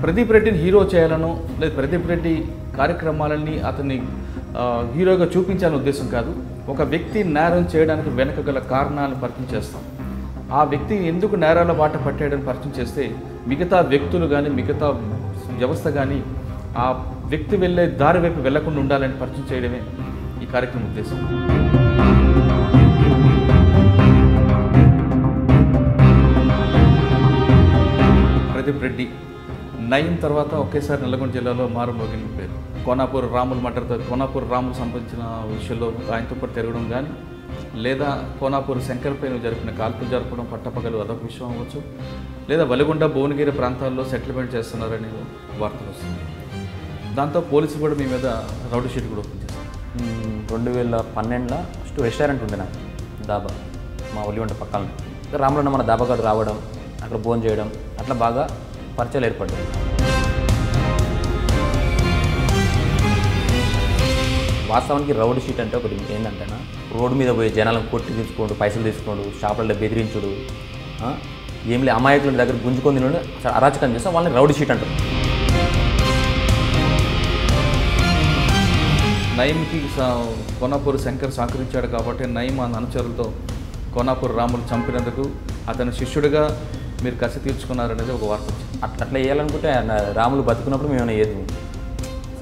ప్రదీప్ రెడ్డిని హీరో చేయాలనో లేదా ప్రదీప్ రెడ్డి కార్యక్రమాలని అతన్ని హీరోగా చూపించాలనే ఉద్దేశం కాదు. ఒక వ్యక్తి నేరం చేయడానికి వెనక గల కారణాలను పరిచయం చేస్తాం. ఆ వ్యక్తి ఎందుకు నేరాల బాట పట్టాడని పరిచయం చేస్తే మిగతా వ్యక్తులు కానీ మిగతా వ్యవస్థ కానీ ఆ వ్యక్తి వెళ్ళే దారి వైపు వెళ్లకుండా ఉండాలని పరిచయం చేయడమే ఈ కార్యక్రమం ఉద్దేశం. ప్రదీప్ రెడ్డి నయం తర్వాత ఒకేసారి నల్గొండ జిల్లాలో మారుమోగిన పేరు. కోనాపూర్ రాములు మర్డర్తో కోనాపూర్ రాములు సంబంధించిన విషయంలో ఆయనతో పాటు తిరగడం కానీ, లేదా కోనాపూర్ శంకర్పైన జరిపిన కాల్పులు జరపడం పట్టపగలు అదొక విషయం అవ్వచ్చు, లేదా వలిగొండ భువనగిరి ప్రాంతాల్లో సెటిల్మెంట్ చేస్తున్నారని వార్తలు వస్తుంది. దాంతో పోలీసులు కూడా మీ మీద రౌడీ షీట్ కూడా ఓపెన్ చేస్తారు. 2012లో ఫస్ట్ రెస్టారెంట్ ఉండే నాకు దాబా మా ఒలిగొండ పక్కన. రాములన్న మన దాబా కాడ రావడం, అక్కడ భోజనం చేయడం, అట్లా బాగా పరిచయాలు ఏర్పడ్డాయి. వాస్తవానికి రౌడీ షీట్ అంటే ఒకటి ఏంటంటేనా, రోడ్డు మీద పోయి జనాలను కొట్టి తీసుకోండు, పైసలు తీసుకోండు, షాపులలో బెదిరించుడు, ఏం లే అమాయకుల దగ్గర గుంజుకొని తినడు, అరాచకం చేస్తాం, వాళ్ళని రౌడీ షీట్ అంటారు. నయంకి కోనాపూర్ శంకర్ సహకరించాడు కాబట్టి నయం అనుచరులతో కోనాపూర్ రాములు చంపినందుకు అతని శిష్యుడిగా మీరు కసి తీర్చుకున్నారనేది ఒక వార్త వచ్చింది. అట్లా వేయాలనుకుంటే రాములు బతుకున్నప్పుడు మేము ఏమైనా ఏదు,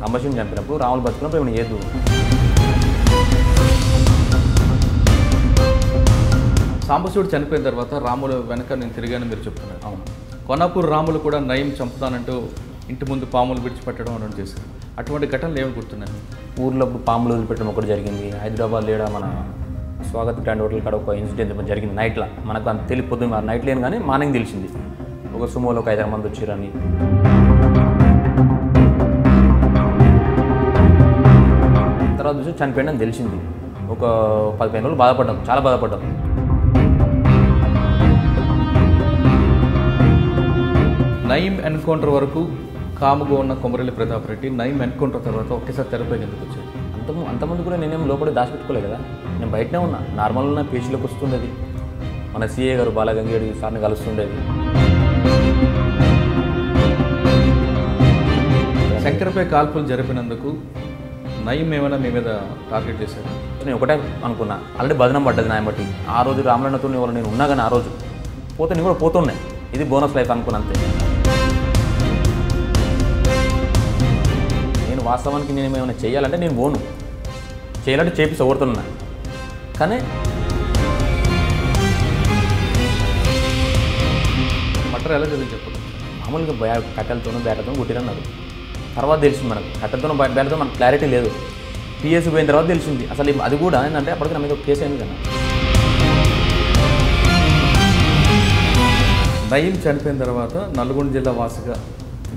సంభాషణ చంపినప్పుడు రాములు బతుకున్నప్పుడు ఏమైనా ఏదు. సాంబశివుడు చనిపోయిన తర్వాత రాములు వెనక నేను తిరిగాను మీరు చెప్తున్నారు. అవును, కోనాపూర్ రాములు కూడా నయం చంపుతానంటూ ఇంటి ముందు పాములు విడిచిపెట్టడం అని చేశారు. అటువంటి ఘటనలు ఏమి గుర్తున్నాను? ఊర్లో పాములు వదిలిపెట్టడం ఒకటి జరిగింది. హైదరాబాద్ లేడా మన స్వాగత్ గ్రాండ్ హోటల్ కాడ ఒక ఇన్సిడెంట్ జరిగింది నైట్లో. మనకు అంత తెలియదు, నైట్ లేని కానీ మార్నింగ్ తెలిసింది ఒక సుమోలో ఒక 5 మంది వచ్చారని. తర్వాత చూసి చనిపోయిందని తెలిసింది. ఒక 15 రోజులు బాధపడ్డాం, చాలా బాధపడ్డాం. నయం ఎన్కౌంటర్ వరకు కాముగా ఉన్న కొమరల్లి ప్రతాప్ రెడ్డి నయం ఎన్కౌంటర్ తర్వాత ఒకేసారి తెరపై ఎందుకు వచ్చాయి? అంతమంది కూడా నేనేం లోపల దాచిపెట్టుకోలే కదా, నేను బయటనే ఉన్నా. నార్మల్ ఉన్న పేషీలోకి వస్తుండేది, మన సిఏ గారు బాలగంగేడి సార్ని కలుస్తుండేది. శంకర్పై కాల్పులు జరిపినందుకు నయం ఏమైనా మీ మీద టార్గెట్ చేశారు? నేను ఒకటే అనుకున్నా, ఆల్రెడీ బదనం పడ్డది నా బట్టి. ఆ రోజు రామలన్నతో వాళ్ళు నేను ఉన్నా కానీ ఆ రోజు పోతే నేను కూడా పోతున్నాయి, ఇది బోనస్ లైఫ్ అనుకున్నా అంతే. నేను వాస్తవానికి నేను ఏమైనా చేయాలంటే నేను పోను, చేయాలంటే చేపి సోడుతున్నా. కానీ మటర్ ఎలా జరిగింది చెప్పండి. మామూలుగా కట్టెలతోనూ బ్యాటర్తో కొట్టిరన్నారు. తర్వాత తెలిసింది మనకు కట్టెలతోనూ బ్యాటర్తో మనకు క్లారిటీ లేదు. పిఎస్సి పోయిన తర్వాత తెలిసింది. అసలు అది కూడా ఏంటంటే అప్పటికి నా మీద ఒక కేసు అయింది కదా. నయం చనిపోయిన తర్వాత నల్గొండ జిల్లా వాసిగా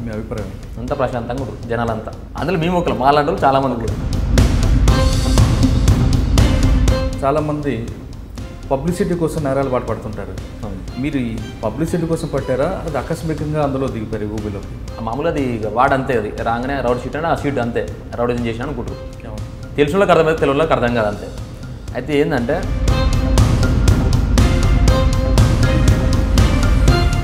మీ అభిప్రాయం? అంతా ప్రశాంతంగా ఉంటుంది జనాలంతా. అందులో మేము ఒకరు మాలాంటి వాళ్ళు చాలామంది కూడా. చాలామంది పబ్లిసిటీ కోసం నేరాలు పడుతుంటారు. మీరు ఈ పబ్లిసిటీ కోసం పట్టారా, అది ఆకస్మికంగా అందులో దిగిపోయారు ఊబిలో? మామూలుగా అది వాడంతే, అది రాగానే రౌడీ షీట్ అంటే ఆ షీట్ అంతే రౌడీజం చేసిన అనుకుంటారు. తెలిసిన వాళ్ళకి అర్థమైతే తెలియని వాళ్ళకి అర్థం కాదు అంతే. అయితే ఏంటంటే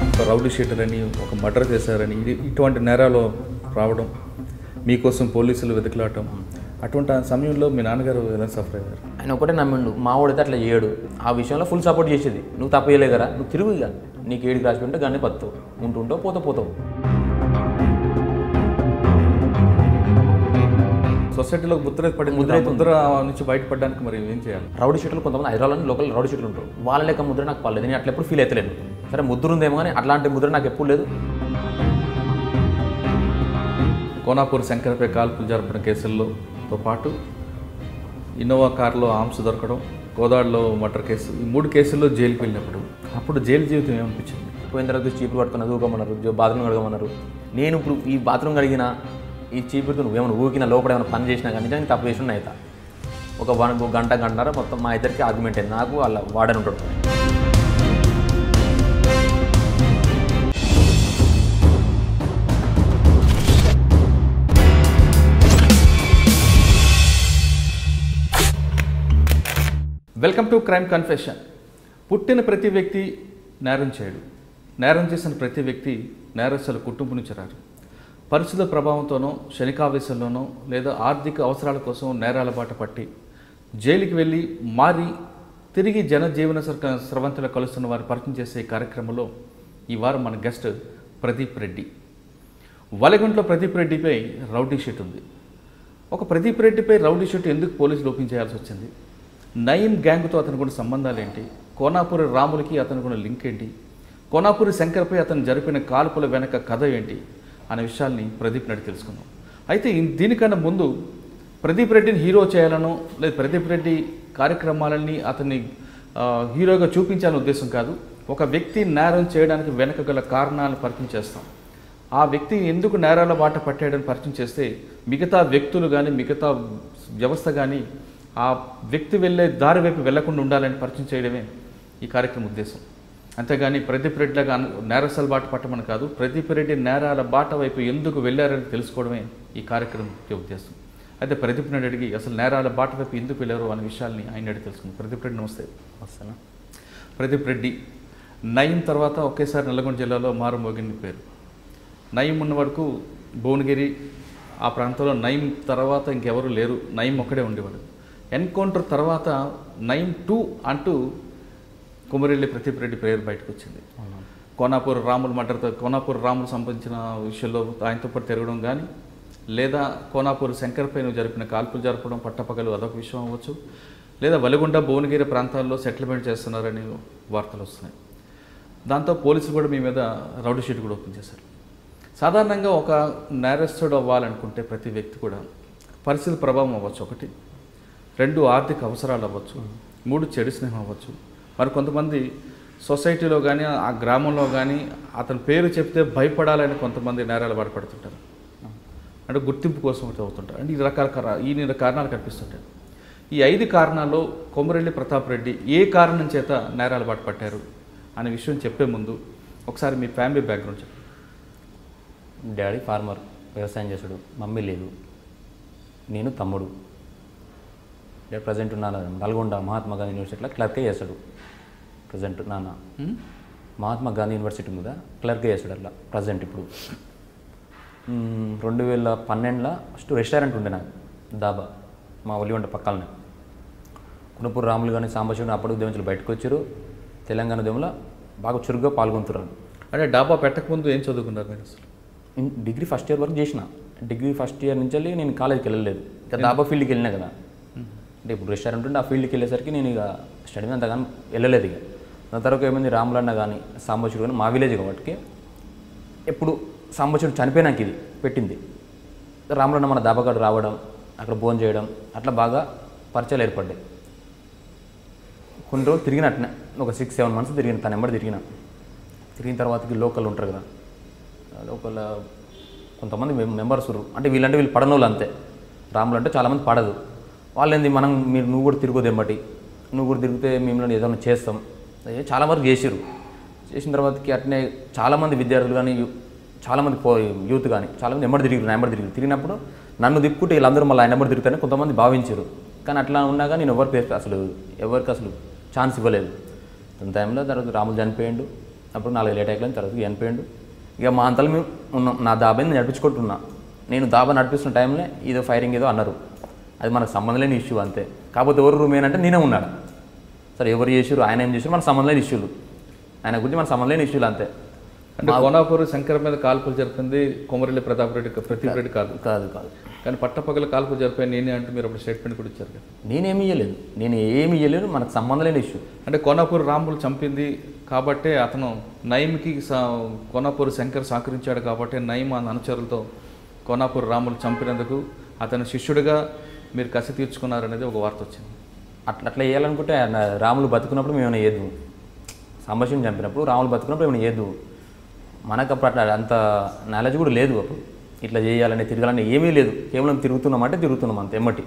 ఒక రౌడీ షీటర్ అని, ఒక మర్డర్ చేశారని, ఇటువంటి నేరాలు రావడం, మీకోసం పోలీసులు వెతుకులాటం, అటువంటి సమయంలో మీ నాన్నగారు ఎలా సఫర్ అయ్యారు? ఆయన ఒకటే నమ్మిండు, మా వాడైతే అట్లా చేయడు. ఆ విషయంలో ఫుల్ సపోర్ట్ చేసేది. నువ్వు తప్పు చేయలే కదా, నువ్వు తిరుగు, ఇక నీకు ఏడికి రాసి ఉంటే కానీ బతువు, ఉంటుంటావు పోతావు. సొసైటీలో ముద్ర నుంచి బయటపడడానికి మరి ఏం చేయాలి? రౌడీ షీట్లు కొంతమంది హైదరాబాద్లో లోకల్ రౌడీ షీట్లు ఉంటారు, వాళ్ళ లెక్క ముద్ర నాకు పర్లేదు. నేను అట్లా ఎప్పుడు ఫీల్ అవుతలేను. సరే ముద్ర ఉందేమో కానీ అట్లాంటి ముద్ర నాకు ఎప్పుడు లేదు. కోనాపూర్ శంకర్పై కాల్పులు జరపడం కేసులతో పాటు ఇన్నోవా కారులో ఆర్మ్స్ దొరకడం, గోదావరిలో మర్డర్ కేసు, ఈ 3 కేసుల్లో జైలుకి వెళ్ళినప్పుడు అప్పుడు జైలు జీవితం ఏమనిపించింది? పోయిన తర్వాత చీపులు పట్టుకున్న ఊకమన్నారు, బాత్రూమ్ కడగమన్నారు. నేను ఇప్పుడు ఈ బాత్రూమ్ కడిగినా ఈ చీపులతో నువ్వేమైనా ఊకినా లోపల ఏమైనా పని చేసినా కానీ నిజంగా తప్పు చేసిన అవుతా. ఒక గంటన్నర మొత్తం మా ఇద్దరికి ఆర్గ్యుమెంట్ అయింది, నాకు వాళ్ళ వాడని ఉంటాడు. Welcome to crime confession. పుట్టిన ప్రతి వ్యక్తి నేరం చేయడు, నేరం చేసిన ప్రతి వ్యక్తి నేరస్తుల కుటుంబం నుంచి రారు. పరిస్థితుల ప్రభావంతోనో శనికావేశంలోనో లేదా ఆర్థిక అవసరాల కోసం నేరాల బాట పట్టి జైలుకి వెళ్ళి మారి తిరిగి జనజీవన స్రవంతిలో కలుస్తున్న వారిని పరిచయం చేసే ఈ కార్యక్రమంలో ఈ వారం మన గెస్ట్ ప్రదీప్ రెడ్డి. వలగుంట్లో ప్రదీప్ రెడ్డిపై రౌడీ షీట్ ఉంది. ఒక ప్రదీప్ రెడ్డిపై రౌడీ షీట్ ఎందుకు పోలీసులు ఓపెన్ చేయాల్సి వచ్చింది? నయీం గ్యాంగ్తో అతనికి సంబంధాలు ఏంటి? కోనాపూరి రాములకి అతనికి లింక్ ఏంటి? కోనాపూరి శంకర్పై అతను జరిపిన కాల్పుల వెనక కథ ఏంటి అనే విషయాల్ని ప్రదీప్ రెడ్డి తెలుసుకుందాం. అయితే దీనికన్నా ముందు ప్రదీప్ రెడ్డిని హీరో చేయాలనో లేదా ప్రదీప్ రెడ్డి కార్యక్రమాలని అతన్ని హీరోగా చూపించాలనే ఉద్దేశం కాదు. ఒక వ్యక్తి నేరం చేయడానికి వెనక గల కారణాలను పరిచయం చేస్తాం. ఆ వ్యక్తి ఎందుకు నేరాల బాట పట్టాడని పరిచయం చేస్తే మిగతా వ్యక్తులు కానీ మిగతా వ్యవస్థ కానీ ఆ వ్యక్తి వెళ్ళే దారి వైపు వెళ్లకుండా ఉండాలని పరిచయం చేయడమే ఈ కార్యక్రమం ఉద్దేశం. అంతేగాని ప్రదీప్ రెడ్డిలాగా నేరస్థల బాట పట్టమని కాదు, ప్రదీప్ రెడ్డి నేరాల బాట వైపు ఎందుకు వెళ్ళారని తెలుసుకోవడమే ఈ కార్యక్రమం ఉద్దేశం. అయితే ప్రదీప్ రెడ్డి అడిగి అసలు నేరాల బాట వైపు ఎందుకు వెళ్ళారు అనే విషయాల్ని ఆయన అడిగి తెలుసుకుంది. ప్రదీప్ రెడ్డి నమస్తే. వస్తానా? ప్రదీప్ రెడ్డి నయీం తర్వాత ఒకేసారి నల్గొండ జిల్లాలో మారుమోగిన పేరు. నయీం ఉన్న వరకు భువనగిరి ఆ ప్రాంతంలో నయీం తర్వాత ఇంకెవరూ లేరు, నయీం ఒక్కడే ఉండేవాడు. ఎన్కౌంటర్ తర్వాత నయీం 2 అంటూ కొమరెల్లి ప్రదీప్ రెడ్డి పేరు బయటకు వచ్చింది. కోనాపూర్ రాములు మర్డర్తో కోనాపూర్ రాములు సంబంధించిన విషయంలో ఆయనతో పాటు తిరగడం కానీ లేదా కోనాపూర్ శంకర్పై జరిపిన కాల్పులు జరపడం పట్టపగలు అదొక విషయం అవ్వచ్చు, లేదా వలిగొండ భువనగిరి ప్రాంతాల్లో సెటిల్మెంట్ చేస్తున్నారని వార్తలు వస్తున్నాయి. దాంతో పోలీసులు కూడా మీ మీద రౌడీ షీట్ కూడా ఓపెన్ చేశారు. సాధారణంగా ఒక నేరస్తుడు అవ్వాలనుకుంటే ప్రతి వ్యక్తి కూడా పరిస్థితుల ప్రభావం అవ్వచ్చు, 1, 2 ఆర్థిక అవసరాలు అవ్వచ్చు, 3 చెడు స్నేహం అవ్వచ్చు, మరి కొంతమంది సొసైటీలో కానీ ఆ గ్రామంలో కానీ అతని పేరు చెప్తే భయపడాలని కొంతమంది నేరాలు బాధపడుతుంటారు, అంటే గుర్తింపు కోసం అవుతుంటారు. అంటే ఈ కారణాలు కనిపిస్తుంటాయి. ఈ 5 కారణాల్లో కొమరెల్లి ప్రతాప్ రెడ్డి ఏ కారణం చేత నేరాలు బాట పట్టారు అనే విషయం చెప్పే ముందు ఒకసారి మీ ఫ్యామిలీ బ్యాక్గ్రౌండ్ చెప్పండి. డాడీ ఫార్మర్, వ్యవసాయం చేశాడు. మమ్మీ లేదు, నేను తమ్ముడు. డాడీ ప్రజెంట్ నాన్న నల్గొండ మహాత్మా గాంధీ యూనివర్సిటీలో క్లర్కే చేస్తాడు. ప్రజెంట్ నాన్న మహాత్మా గాంధీ యూనివర్సిటీ మీద క్లర్కే చేస్తాడు అట్లా ప్రజెంట్. ఇప్పుడు 2012లో ఫస్ట్ రెస్టారెంట్ ఉండే నాకు, దాబా మా ఒలిగొండ పక్కనే. కొనపూర్ రాములు కానీ సాంబశివుని అప్పుడు ఉద్యమించులు బయటకు వచ్చారు. తెలంగాణ ఉద్యమంలో బాగా చురుగ్గా పాల్గొంటున్నారు. అంటే డాబా పెట్టకముందు ఏం చదువుకున్నారు మీరు? అసలు డిగ్రీ ఫస్ట్ ఇయర్ వరకు చేసిన. డిగ్రీ ఫస్ట్ ఇయర్ నుంచి నేను కాలేజీకి వెళ్ళలేదు. ఇక దాబా ఫీల్డ్కి వెళ్ళినా కదా, అంటే ఇప్పుడు రెస్టారెంట్ ఉంటే ఆ ఫీల్డ్కి వెళ్ళేసరికి నేను ఇక స్టడీ మీద అంతగానో వెళ్ళలేదు. ఇక దాని తర్వాత ఏమైంది, రాములన్న కానీ సాంబశివుడు కానీ మా విలేజ్ కాబట్టి ఎప్పుడు సాంబశివుడు చనిపోయినాక ఇది పెట్టింది. రాములన్న మన దాబాకాడు రావడం, అక్కడ భోజనం చేయడం, అట్లా బాగా పరిచయాలు ఏర్పడ్డాయి. కొన్ని రోజులు తిరిగినట్టునే ఒక 6-7 మంత్స్ తిరిగిన, తన ఎంబడి తిరిగిన తర్వాతకి లోకల్ ఉంటారు కదా, లోకల్ కొంతమంది మెంబర్స్ అంటే వీళ్ళు పడనోళ్ళు అంతే. రాములు అంటే చాలామంది పడదు. వాళ్ళు ఏంది నువ్వు కూడా తిరగదు ఎంబటి, నువ్వు కూడా తిరిగితే మిమ్మల్ని ఏదైనా చేస్తాం, చాలా వరకు చేసిన తర్వాతకి అట్నే చాలామంది విద్యార్థులు కానీ చాలామంది యూత్ కానీ చాలామంది ఎంబడి తిరిగినప్పుడు నన్ను దిక్కుంటే వీళ్ళందరూ మళ్ళీ ఆయన ఎంబడి తిరుగుతారని కొంతమంది భావించారు. కానీ అట్లా ఉన్నా కానీ నేను ఎవరికి అసలు ఛాన్స్ ఇవ్వలేదు. తన టైంలో తర్వాత రాములు చనిపోయాడు. అప్పుడు 4 లేట్ అయిపోయిన తర్వాత చనిపోయాడు. ఇక మా అంతలో మేము ఉన్నాం. నా దాబాని నేను నడిపించుకుంటున్నా. నేను దాబా నడిపిస్తున్న టైంలో ఏదో ఫైరింగ్ ఏదో అన్నారు. అది మనకు సంబంధం లేని ఇష్యూ అంతే. కాకపోతే ఎవరు రూమ్ ఏంటంటే నేనే ఉన్నాడు. సరే ఎవరు చేసారు, ఆయన ఏం చేసారు, మన సంబంధం లేని ఇష్యూలు, ఆయన గురించి మన సంబంధం లేని ఇష్యూలు అంతే. అంటే కోనాపూర్ శంకర్ మీద కాల్పులు జరిపింది కొమరెల్లి ప్రదీప్ రెడ్డి కాదు. కానీ పట్టపగల కాల్పులు జరిపాయి నేనే అంటే మీరు అప్పుడు స్టేట్మెంట్ కూడా ఇచ్చారు కదా. నేనేమి ఇవ్వలేదు, మనకు సంబంధం లేని ఇష్యూ. అంటే కోనాపూర్ రాములు చంపింది కాబట్టే అతను నయీంకి కోనాపూర్ శంకర్ సహకరించాడు కాబట్టి నయీం అనుచరులతో కోనాపూర్ రాములు చంపినందుకు అతని శిష్యుడిగా మీరు కసి తీర్చుకున్నారనేది ఒక వార్త వచ్చింది. అట్లా వేయాలనుకుంటే రాములు బతుకున్నప్పుడు మేము ఏమైనా ఏదు, సాంబశివుని చంపినప్పుడు రాములు బతుకున్నప్పుడు ఏమైనా ఏదు. మనకు అప్పుడు అట్లా అంత నాలెడ్జ్ కూడా లేదు. అప్పుడు ఇట్లా చేయాలని తిరగాలని ఏమీ లేదు. కేవలం తిరుగుతున్నాం అంతే ఎమ్మటి.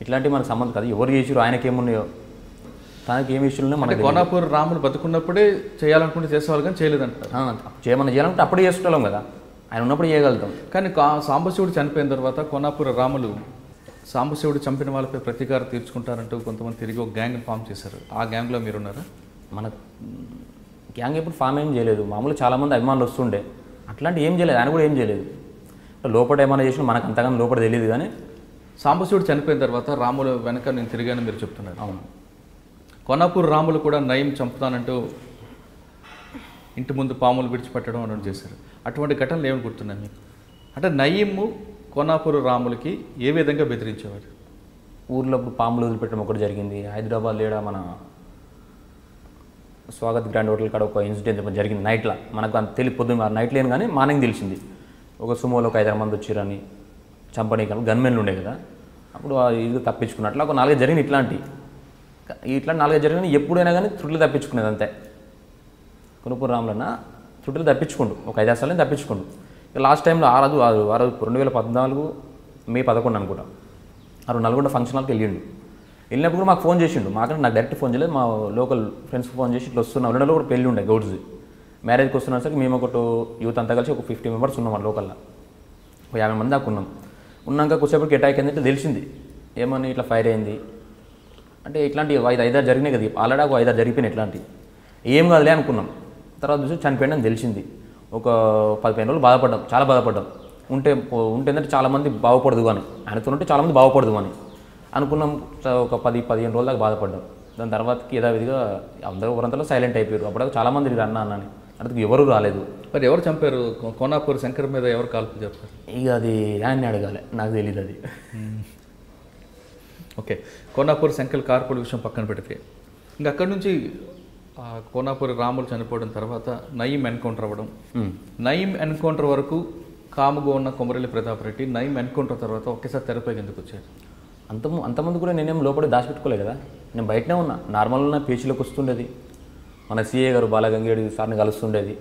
ఇట్లాంటివి మనకు సంబంధం కాదు. ఎవరు చేసారు, ఆయనకేమున్నాయో, తనకి ఏమి ఇష్యూలు మనకి. కోనాపూర్ రాములు బతుకున్నప్పుడే చేయాలనుకుంటే చేసేవాళ్ళు కానీ చేయలేదంటారు. చేయాలనుకుంటే అప్పుడే చేసుకుంటాం కదా, ఆయన ఉన్నప్పుడు చేయగలుగుతాం. కానీ సాంబశివుడు చనిపోయిన తర్వాత కోనాపూర్ రాములు సాంబశివుడు చంపిన వాళ్ళపై ప్రతీకారం తీర్చుకుంటారంటూ కొంతమంది తిరిగి ఒక గ్యాంగ్ ఫామ్ చేశారు. ఆ గ్యాంగ్లో మీరున్నారా? మన గ్యాంగ్ ఎప్పుడు ఫామ్ ఏం చేయలేదు. మామూలు చాలామంది అభిమానులు వస్తుండే, అట్లాంటి ఏం చేయలేదు. ఆయన కూడా ఏం చేయలేదు. లోపల ఏమైనా చేసినా మనకు అంతగానో లోపల తెలియదు కానీ సాంబశివుడు చనిపోయిన తర్వాత రాములు వెనక నేను తిరిగాను మీరు చెప్తున్నారు. అవును. కొనాపూర్ రాములు కూడా నయం చంపుతానంటూ ఇంటి ముందు పాములు విడిచిపెట్టడం అని చేశారు. అటువంటి ఘటనలు ఏమి గుర్తున్నాయి మీకు? అంటే నయీము కొనాపూర్ రాములకి ఏ విధంగా బెదిరించేవారు? ఊర్లో పాములు వదిలిపెట్టడం ఒకటి జరిగింది. హైదరాబాద్ లేడా మన స్వాగత్ గ్రాండ్ హోటల్ కాడ ఒక ఇన్సిడెంట్ జరిగింది నైట్లో. మనకు అంత తెలియదు, పొద్దున్న నైట్ లేని కానీ మార్నింగ్ తెలిసింది. ఒక సుమోలో ఒక 5 మంది వచ్చారని చంపనీకి గన్మెన్లు ఉండే కదా, అప్పుడు ఇది తప్పించుకున్నట్లు ఒక 4 జరిగిన ఇట్లా 4 జరిగిన ఎప్పుడైనా కానీ త్రుట్లు తప్పించుకునేది అంతే. కొనుపూర్ రాములన్న త్రుట్లు తప్పించుకోండు, ఒక 5-6 సార్లు తప్పించుకోండు. ఇక లాస్ట్ టైంలో ఆ రోజు 2014 మే 11 అనుకుంటా, ఆ రోజు నల్గొండ ఫంక్షన్ హాల్కి వెళ్ళినప్పుడు కూడా మాకు ఫోన్ చేసిండు. నాకు డైరెక్ట్ ఫోన్ చేయలేదు, మా లోకల్ ఫ్రెండ్స్కి ఫోన్ చేసి ఇట్లా వస్తున్నాం. అల్లుడలో కూడా పెళ్ళి ఉండే గౌడ్స్ది, మ్యారేజ్కి వస్తున్నాం సరికి మేము ఒకటి యూత్ అంతా కలిసి ఒక 50 మెంబర్స్ ఉన్నాం. లోకల్లో ఒక 50 మంది దాకా ఉన్నాం. ఉన్నాక కొద్దిసేపటికి అటాక్ అయిందంటే తెలిసింది, ఏమని ఇట్లా ఫైర్ అయింది అంటే ఇట్లాంటి 5-6 జరిగినాయి కదా, ఆల్రెడీ ఒక 5-6 జరిగిపోయినాయి. ఇట్లాంటి ఏం కాదులే అనుకున్నాం. తర్వాత చూసి చనిపోయిందని తెలిసింది. ఒక 15 రోజులు బాధపడ్డాం, చాలా బాధపడ్డాం. ఉంటే ఏంటంటే చాలామంది బాగుపడదు కానీ, ఆయనతో ఉంటే చాలామంది బాగుపడదు అని అనుకున్నాం. ఒక 10-15 రోజుల దాకా బాధపడ్డాం. దాని తర్వాతకి యథావిధిగా అందరూ ఊరంతలో సైలెంట్ అయిపోయారు. అప్పుడు చాలామంది అన్న అని అందుకు ఎవరు రాలేదు. మరి ఎవరు చంపారు? కొనాపూర్ శంకర్ మీద ఎవరు కాల్పు చెప్పారు? ఇక అది ఆయన్ని అడగాలి, నాకు తెలియదు అది. ఓకే, కొనాపూర్ శంకర్ కార్పుల విషయం పక్కన పెడితే ఇంకా అక్కడి నుంచి కొనాపూర్ రాములు చనిపోవడం తర్వాత నయీం ఎన్కౌంటర్ అవ్వడం, నయీం ఎన్కౌంటర్ వరకు కాముగా ఉన్న కొమరెల్లి ప్రతాప్ రెడ్డి నయీం ఎన్కౌంటర్ తర్వాత ఒకేసారి తెరపైకి ఎందుకు వచ్చారు? అంతమంది కూడా నేనేం లోపల దాచిపెట్టుకోలేదు కదా, నేను బయటనే ఉన్నా. నార్మల్గా పేచీలోకి వస్తుండేది, మన సిఏ గారు బాలగంగేడి సార్ని కలుస్తుండేది,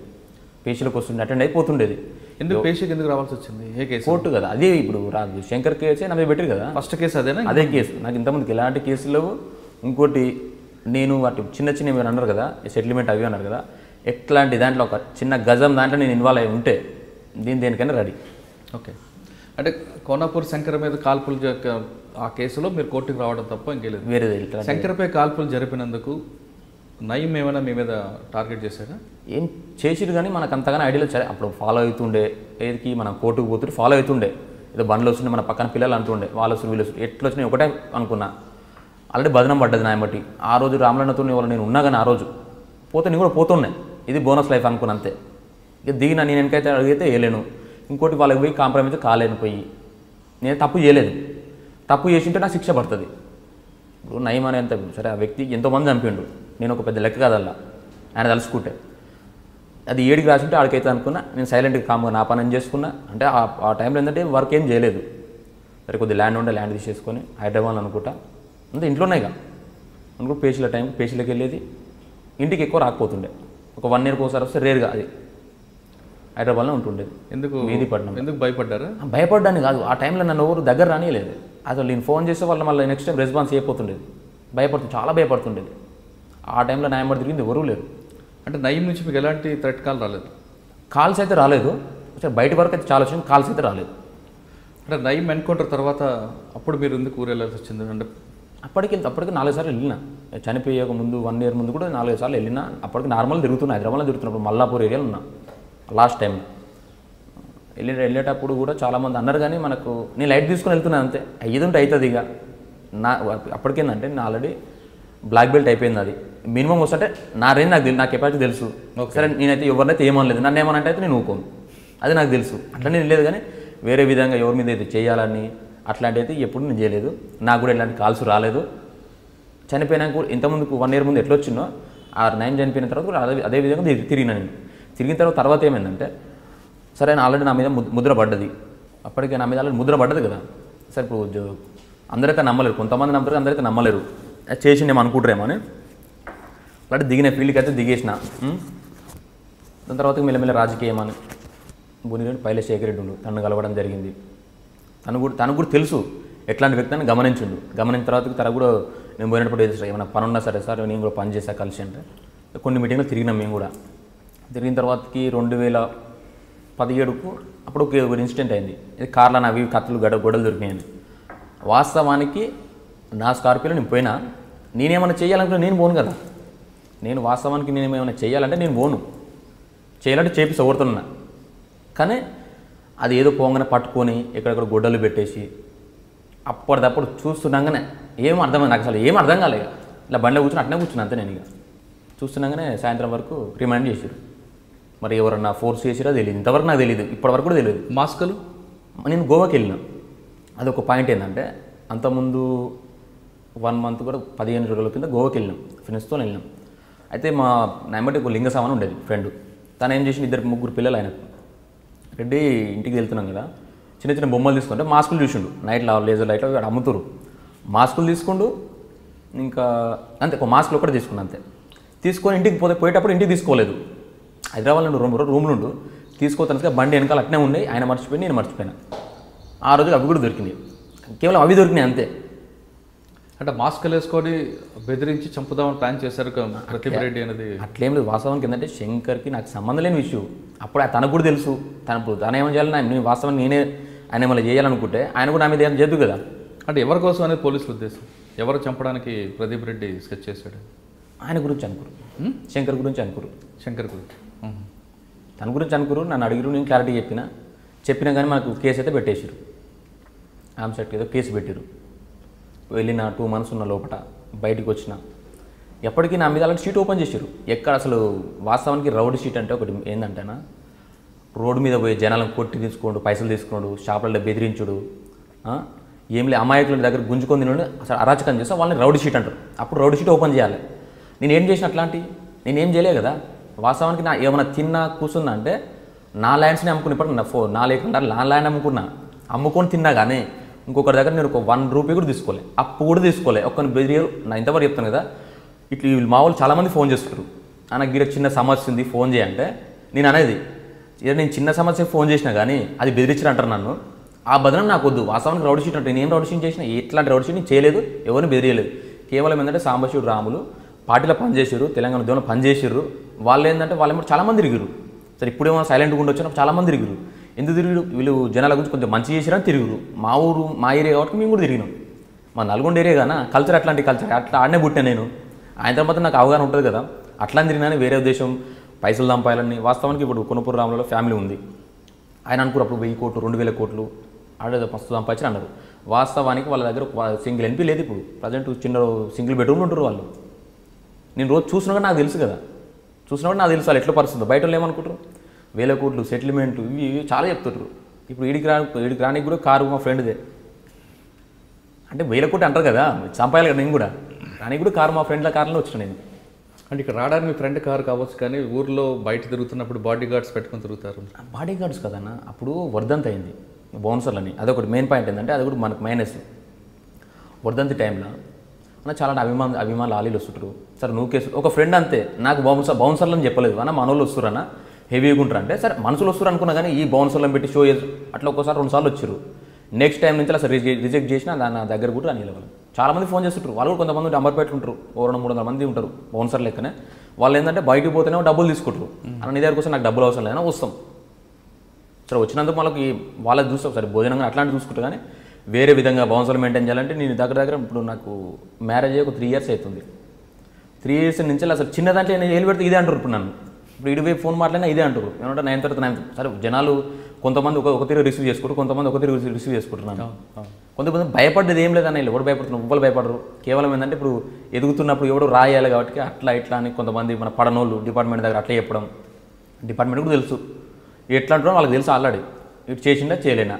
పేచీలోకి వస్తుండే, అటెండ్ అయిపోతుండేది. ఎందుకు పేషీకి ఎందుకు రావాల్సి వచ్చింది? ఏ కేసు? కోర్టు కదా అదే. ఇప్పుడు శంకర్ కేసే నా మీద పెట్టారు కదా, ఫస్ట్ కేసు అదేనా? అదే కేసు. నాకు ఇంతమందికి ఎలాంటి కేసులు లేవు. ఇంకోటి నేను వాటి చిన్న ఏమైనా అన్నారు కదా, సెటిల్మెంట్ అవి అన్నారు కదా, ఎట్లాంటి దాంట్లో ఒక చిన్న గజం దాంట్లో నేను ఇన్వాల్వ్ అయి ఉంటే దేనికైనా రెడీ. ఓకే, అంటే కొనాపూర్ శంకర్ మీద కాల్పులు ఆ కేసులో మీరు కోర్టుకు రావడం తప్ప ఇంకేలేదు? వేరేది. శంకర్పై కాల్పులు జరిపినందుకు నయీం ఏమైనా మీ మీద టార్గెట్ చేశారా? ఏం చేసిరు కానీ మనకు అంతగానే ఐడియాలో సరే అప్పుడు ఫాలో అవుతుండే, ఏదికి మనం కోర్టుకు పోతుంటే ఫాలో అవుతుండే, ఏదో బండ్లు వస్తుండే, మన పక్కన పిల్లలు అంటుండే వాళ్ళు వస్తుంది వీళ్ళు వస్తుంది, ఎట్లా వచ్చినాయి ఒకటే అనుకున్నా. ఆల్రెడీ బదనం పడ్డది నా బట్టి. ఆ రోజు రామలన్నతో వాళ్ళు నేను ఉన్నా కానీ ఆ రోజు పోతే నేను కూడా పోతున్నాయి, ఇది బోనస్ లైఫ్ అనుకున్నా అంతే. ఇక దిగిన నేను వెనకైతే అడిగితే వేయలేను, ఇంకోటి వాళ్ళకి పోయి కాంప్రమైజ్ కాలేను. పోయి నేను తప్పు చేయలేదు, తప్పు చేసింటే నాకు శిక్ష పడుతుంది. ఇప్పుడు నయీం అనేంత సరే ఆ వ్యక్తి ఎంతోమంది చంపిండు, నేను ఒక పెద్ద లెక్క కాదల్లా ఆయన తలుసుకుంటే. అది 7కి రాసింటే ఆడికైతే అనుకున్నా, నేను సైలెంట్గా కామ్గా నా పని చేసుకున్నా. అంటే ఆ టైంలో ఏంటంటే వర్క్ ఏం చేయలేదు, సరే కొద్ది ల్యాండ్ ఉండే ల్యాండ్ తీసేసుకొని హైదరాబాద్ అనుకుంటా అంతే ఇంట్లోనే ఇక అనుకో. పేషీలోకి వెళ్ళేది, ఇంటికి ఎక్కువ రాకపోతుండే, ఒక 1 ఇయర్కి ఒకసారి వస్తే రేరుగా అది హైదరాబాద్లో ఉంటుండేది. ఎందుకు వీధిపట్నం? ఎందుకు భయపడ్డారా? భయపడ్డాను కాదు, ఆ టైంలో నన్ను ఎవరు దగ్గర రానియలేదు. అసలు నేను ఫోన్ చేస్తే వాళ్ళు మళ్ళీ నెక్స్ట్ టైం రెస్పాన్స్ అయిపోతుండేది, చాలా భయపడుతుండేది. ఆ టైంలో నా ఎంబడి తిరిగింది ఎవరూ లేరు. అంటే నయీం నుంచి మీకు ఎలాంటి థ్రెట్ కాల్ రాలేదు? కాల్స్ అయితే రాలేదు, బయట వరకు అయితే చాలా వచ్చింది, కాల్స్ అయితే రాలేదు. అంటే నయీం ఎన్కౌంటర్ తర్వాత అప్పుడు మీరు ఎందుకు ఊరు వెళ్ళాల్సి వచ్చింది? అంటే అప్పటికి 4 సార్లు వెళ్ళినా, చనిపోయే ముందు 1 ఇయర్ ముందు కూడా 4 సార్లు వెళ్ళినా. అప్పటికి నార్మల్ తిరుగుతున్నా, హైదరాబాద్లో తిరుగుతున్నప్పుడు మల్లాపూర్ ఏరియాలో ఉన్నా. లాస్ట్ టైం వెళ్ళేటప్పుడు కూడా చాలామంది అన్నారు కానీ మనకు నేను లైట్ తీసుకొని వెళ్తున్నాను అంతే. అయ్యేది ఉంటే అవుతుంది ఇక. అప్పటికేందంటే నేను ఆల్రెడీ బ్లాక్ బెల్ట్ అయిపోయింది. అది మినిమం వస్తుంటే నా రేంజ్ నాకు కెపాసిటీ తెలుసు. సరే నేనైతే ఎవరినైతే ఏమనలేదు, నన్ను ఏమనంటే అయితే నేను ఊకోను, అది నాకు తెలుసు. అట్లా నేను లేదు కానీ వేరే విధంగా ఎవరి మీద అయితే చేయాలని అట్లాంటి అయితే ఎప్పుడు నేను చేయలేదు. నాకు కూడా ఇలాంటి కాల్స్ రాలేదు. చనిపోయినాక కూడా ఇంతకుముందుకు 1 ఇయర్ ముందు ఎట్లా వచ్చిందో ఆ 9 చనిపోయిన తర్వాత కూడా అదే విధంగా తిరిగినా. నేను తిరిగిన తర్వాత ఏమైందంటే సరే ఆల్రెడీ నా మీద ముద్ర పడ్డది. అప్పటికే నా మీద ఆల్రెడీ ముద్ర పడ్డది కదా. సరే ఇప్పుడు అందరైతే నమ్మలేరు, కొంతమంది నమ్ముతారు, అందరైతే నమ్మలేరు. చేసిండేమో అనుకుంటారేమో అని అలాంటి దిగిన ఫీల్డ్కి అయితే దిగేసిన. దాని తర్వాత మెల్లమెల్ల రాజకీయం అని బునిరెడ్డి పైలశేఖర్ రెడ్డి తనను కలవడం జరిగింది. తను కూడా తెలుసు ఎట్లాంటి వ్యక్తి అని గమనించిండు. గమనించిన తర్వాత తన కూడా నేను పోయినప్పుడు ఏమైనా పని ఉన్నా సరే సార్ నేను కూడా పని చేసా కలిసి అంటే కొన్ని మీటింగ్లు తిరిగినాం. మేము కూడా తిరిగిన తర్వాతకి 2017కు అప్పుడు ఒక ఇన్సిడెంట్ అయింది. ఇది కార్లో అవి కత్తులు గొడవలు దొరికినాయని. వాస్తవానికి నా స్కార్పియోలో నేను పోయినా, నేనేమైనా చేయాలనుకుంటే నేను పోను కదా. నేను వాస్తవానికి నేనేమైనా చేయాలంటే నేను పోను, చేయాలంటే చేపిస్తా ఓడుతున్నా. కానీ అది ఏదో పోగానే పట్టుకొని ఎక్కడెక్కడ గొడ్డలు పెట్టేసి అప్పటిదప్పుడు చూస్తున్నాగానే ఏం అర్థమైంది నాకు, అసలు ఏం అర్థం కాలేదు. ఇలా బండిలో కూర్చొని అట్నే కూర్చున్నా అంతే. నేను ఇక చూస్తున్నాగానే సాయంత్రం వరకు రిమైండ్ చేశారు. మరి ఎవరన్నా ఫోర్స్ చేసిరా తెలియదు, ఇంతవరకు నాకు తెలియదు, ఇప్పటివరకు కూడా తెలియదు. మాస్కులు నేను గోవాకి వెళ్ళినా. అదొక పాయింట్ ఏంటంటే అంతకుముందు 1 మంత్ కూడా 15 రోజుల కింద గోవాకి వెళ్ళినాం, ఫ్రెండ్స్తో వెళ్ళినాం. అయితే మా నాయమటి ఒక లింగ సామాన్ ఉండేది ఫ్రెండ్. తను ఏం చేసి 2-3 పిల్లలు ఆయనకు రెడ్డి ఇంటికి వెళ్తున్నాం కదా, చిన్న చిన్న బొమ్మలు తీసుకుంటే మాస్కులు చూసిండు. నైట్లో లేజర్ లైట్లో అక్కడ అమ్ముతారు. మాస్కులు తీసుకుండు, ఇంకా అంతే ఒక మాస్కులు ఒకటి తీసుకున్నా అంతే. తీసుకొని ఇంటికి పోయేటప్పుడు ఇంటికి తీసుకోలేదు. హైదరాబాద్లో 2 రూములు ఉండు, తీసుకోతాను బండి వెనకాల అట్నే ఉన్నాయి. ఆయన మర్చిపోయి నేను మర్చిపోయినా. ఆ రోజు అవి కూడా దొరికినాయి, కేవలం అవి దొరికినాయి అంతే. అంటే మాస్కులు వేసుకొని బెదిరించి చంపుదామని ప్లాన్ చేశారు ప్రదీప్ రెడ్డి అనేది. అట్లేం లేదు. వాస్తవానికి ఏంటంటే శంకర్కి నాకు సంబంధం లేని విషయం. అప్పుడు తనకు కూడా తెలుసు. తను ఏమని చేయాలని నేను వాస్తవానికి నేనే ఆయన ఏమైనా చేయాలనుకుంటే ఆయన కూడా నా మీద ఏమైనా చేద్దు కదా. అంటే ఎవరి కోసం అనేది పోలీసుల ఉద్దేశం? ఎవరు చంపడానికి ప్రదీప్ రెడ్డి స్కెచ్ చేశాడు? ఆయన గురించి అనుకోరు, శంకర్ గురించి అనుకోరు. శంకర్ గురించి తన గురించి అనుకోరు. నన్ను అడిగిరు, నేను క్లారిటీ చెప్పినా కానీ మనకు కేసు అయితే పెట్టేసారు. ఆమ్సెట్కి ఏదో కేసు పెట్టారు. వెళ్ళిన 2 months ఉన్న లోపల బయటికి వచ్చిన ఎప్పటికీ నా మీద అలాంటి షీట్ ఓపెన్ చేశారు. ఎక్కడ అసలు వాస్తవానికి రౌడ్ షీట్ అంటే ఒకటి ఏంటంటేనా, రోడ్డు మీద పోయి జనాలను కొట్టి తీసుకోండు, పైసలు తీసుకోండు, షాపులలో బెదిరించుడు, ఏం లే అమాయకుల దగ్గర గుంజుకొని తినడు, అసలు అరాచకం చేస్తే వాళ్ళని రౌడ్ షీట్ అంటారు. అప్పుడు రౌడ్ షీట్ ఓపెన్ చేయాలి. నేనేం చేసిన అట్లాంటి నేనేం చేయలే కదా. వాస్తవానికి నా ఏమైనా తిన్నా కూర్చున్నా అంటే నా ల్యాండ్స్ని అమ్ముకుని, ఇప్పుడు నా లేకుండా నా ల్యాండ్ అమ్ముకొని తిన్నా కానీ ఇంకొకరి దగ్గర నేను ఒక 1 రూపీ కూడా తీసుకోలే, అప్పు కూడా తీసుకోలే. ఒక్కని బెదిరియలు నా ఇంతవరకు చెప్తాను కదా. ఇట్లా వీళ్ళు మా వాళ్ళు చాలామంది ఫోన్ చేస్తారు, నాకు గిర చిన్న సమస్య ఉంది ఫోన్ చేయంటే నేను అనేది నేను చిన్న సమస్య ఫోన్ చేసినా కానీ అది బెదిరించారు అంటారు నన్ను. ఆ బదనం నాకు వద్దు. వాస్తవానికి రౌడ్ షీట్ అంటే నేను ఏం రౌడ్ షీట్ చేసినా ఎట్లాంటి రౌడ్ షీట్ నేను చేయలేదు, ఎవరిని బెదిరియలేదు. కేవలం ఏంటంటే సాంబశివుడు రాములు పార్టీలో పనిచేసారు, తెలంగాణ ఉద్యమంలో పనిచేసారు. వాళ్ళు ఏంటంటే వాళ్ళు చాలామంది తిరిగారు. సరే ఇప్పుడేమో సైలెంట్గా ఉండొచ్చినా చాలామంది తిరిగారు. ఎందుకు తిరిగారు? వీళ్ళు జనాల గురించి కొంచెం మంచి చేసిరని తిరుగురు. మా ఊరు మా ఏరియా కాబట్టి మేము కూడా తిరిగినాం. మా నల్గొండ ఏరియా కానీ కల్చర్ అట్లాంటి కల్చర్ అట్లా ఆడనే పుట్టినా నేను. ఆయన తర్వాత నాకు అవగాహన ఉంటుంది కదా. అట్లా తిరిగినా వేరే ఉద్దేశం పైసలు సంపాయాలని. వాస్తవానికి ఇప్పుడు కొనుపూరు రాములలో ఫ్యామిలీ ఉంది. ఆయన అనుకున్నారు అప్పుడు 1000 కోట్లు 2000 కోట్లు ఆడేదో మస్తు సంపాదించి అన్నారు. వాస్తవానికి వాళ్ళ దగ్గర సింగిల్ ఎన్పీ లేదు. ఇప్పుడు ప్రజెంట్ చిన్న సింగిల్ బెడ్రూమ్లు ఉంటారు వాళ్ళు. నేను రోజు చూసినా కూడా నాకు తెలుసు కదా. చూసినా కూడా నాకు తెలుసు వాళ్ళు ఎట్లా పరిస్థితుందో. బయట వాళ్ళు ఏమనుకుంటారు 1000 కోట్లు సెటిల్మెంట్ ఇవి చాలా చెప్తుంటారు. ఇప్పుడు ఈడికి రానికి కూడా కారు మా ఫ్రెండ్దే. అంటే 1000 కోట్లు అంటారు కదా, సంపాయాలి కదా. నేను కూడా రానికి కూడా కారు మా ఫ్రెండ్ల కార్లో వచ్చిన నేను. అంటే ఇక్కడ రావడానికి మీ ఫ్రెండ్ కారు కావచ్చు, కానీ ఊర్లో బయట తిరుగుతున్నప్పుడు బాడీ గార్డ్స్ పెట్టుకొని తిరుగుతారు. బాడీ గార్డ్స్ కదన్న, అప్పుడు వర్ధంతి అయింది బౌన్సర్లని. అదొకటి మెయిన్ పాయింట్ ఏంటంటే అది కూడా మనకు మైనస్. వర్ధంతి టైంలో అన్న చాలా అభిమానులు లాలీలు వస్తుంటారు. సరే నువ్వు కేసు ఒక ఫ్రెండ్ అంతే నాకు బౌన్సర్లని చెప్పలేదు అన్న, మనోళ్ళు వస్తురన్న హెవీగా ఉంటారు అంటే సరే మనుషులు వస్తారు అనుకున్నా కానీ ఈ బౌన్సర్లను పెట్టి షో అట్లా ఒక్కోసారి 2 సార్లు వచ్చారు. నెక్స్ట్ టైం నుంచి అసలు రిజెక్ట్ చేసినా నా దగ్గర కూడా రాని వాళ్ళు చాలామంది ఫోన్ చేస్తుంటారు. వాళ్ళు కూడా కొంతమంది అంబర్పేట ఉంటారు, 200-300 మంది ఉంటారు బౌన్సర్ లెక్కనే. వాళ్ళు ఏంటంటే బయటకు పోతేనే డబ్బులు తీసుకుంటారు. అన్న నీ దగ్గర కోసం నాకు డబ్బులు అవసరం లేదని వస్తాం. సరే వచ్చినందుకు మనకి వాళ్ళకి చూస్తాం సరే భోజనంగా అట్లాంటివి చూసుకుంటారు. కానీ వేరే విధంగా బౌన్సర్లు మెయింటైన్ చేయాలంటే నేను దగ్గర ఇప్పుడు నాకు మ్యారేజ్ అయ్యి ఒక 3 years అవుతుంది. 3 years నుంచి అసలు చిన్న దాంట్లో నేను ఏలు పెడితే ఇదే అంటారు. ఇప్పుడు నన్ను ఇప్పుడు ఇటువైపు ఫోన్ మాట్లాడినా ఇదే అంటారు. ఏమంటే 9 తర్వాత 9 సరే జనాలు కొంతమంది ఒక తీరు రిసీవ్ చేసుకుంటారు, కొంతమంది ఒక తీరు రిసీవ్ చేసుకుంటున్నాను. కొంతమంది భయపడ్డది ఏం లేదన్న, ఎవరు భయపడుతున్నారు ఎవ్వరు భయపడరు. కేవలం ఏంటంటే ఇప్పుడు ఎదుగుతున్నప్పుడు ఎవడు రాయాలి కాబట్టి అట్లా ఇట్లా అని కొంతమంది మన పడనోళ్ళు డిపార్ట్మెంట్ దగ్గర అట్లా చెప్పడం. డిపార్ట్మెంట్ కూడా తెలుసు ఎట్లా అంటారో వాళ్ళకి తెలుసు ఆల్రెడీ. ఇటు చేసిండా చేయలేనా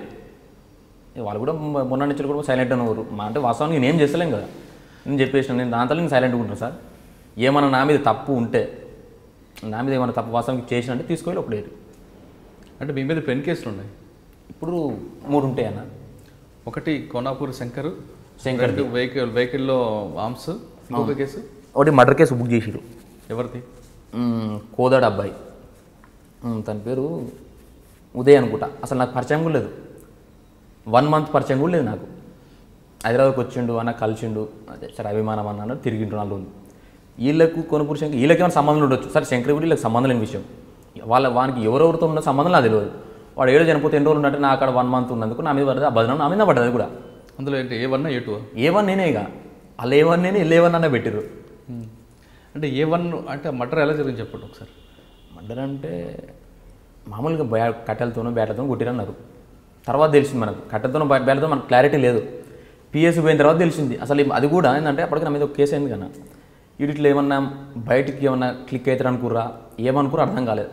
వాళ్ళు కూడా మొన్న నుంచి కూడా సైలెంట్ అనేవారు. అంటే వాస్తవానికి నేను ఏం చేస్తలేం కదా. నేను చెప్పేసిన నేను దాంతో నేను సైలెంట్గా ఉంటాను సార్. ఏమన్నా నా మీద తప్పు ఉంటే నా మీద ఏమైనా తప్పు వాస్తవానికి చేసినంటే తీసుకొని ఒకటి. అంటే మీ మీద పెన్ కేసులు ఉన్నాయి ఇప్పుడు 3 ఉంటాయి అన్న. ఒకటి కోనాపూర్ శంకర్ వెహికల్లో ఆర్మ్స్, ఇంకొక కేసు ఒకటి మర్డర్ కేసు బుక్ చేసిరు. ఎవరిది? కోదాడ అబ్బాయి, తన పేరు ఉదయ్ అనుకుంటా. అసలు నాకు పరిచయం కూడా లేదు, 1 month పరిచయం కూడా లేదు నాకు. హైదరాబాద్కి వచ్చిండు అన్న కలిసిండు, అదే సరే అభిమానం అన్నాడు తిరిగిండు 4 రోజులు. వీళ్ళకు కొనుపూరు శంకర్ వీళ్ళకి ఏమైనా సంబంధం ఉండొచ్చు సరే. శంకర్ కూడా వీళ్ళకి సంబంధం లేని విషయం. వానికి ఎవరెవరితో ఉన్న సంబంధం నాకు తెలియదు. వాడు ఏడో చనిపోతే ఎన్ని రోజులు ఉన్నట్టు నా అక్కడ 1 month ఉన్నందుకు నా మీద పడ్డది. ఆ బదనం నా మీద పడ్డది కూడా. అందులో ఏంటి A1 A2? A1 నేనే. ఇక వాళ్ళు A1 నేనే A1 అన్న పెట్టిరు. అంటే A1 అంటే మర్డర్ ఎలా జరిగింది చెప్పండి ఒకసారి. మర్డర్ అంటే మామూలుగా కట్టెలతోనో బ్యాట్లతోనో కొట్టిరన్నారు. తర్వాత తెలిసింది మనకు కట్టెలతోనో బ్యాట్లతో మనకు క్లారిటీ లేదు. పిఎస్ పోయిన తర్వాత తెలిసింది. అసలు అది కూడా ఏంటంటే అప్పటికి నా మీద ఒక కేసు అయింది కన్నా, వీటిలో ఏమన్నా బయటికి ఏమన్నా క్లిక్ అవుతారు అనుకుర్రా ఏమనుకురా అర్థం కాలేదు.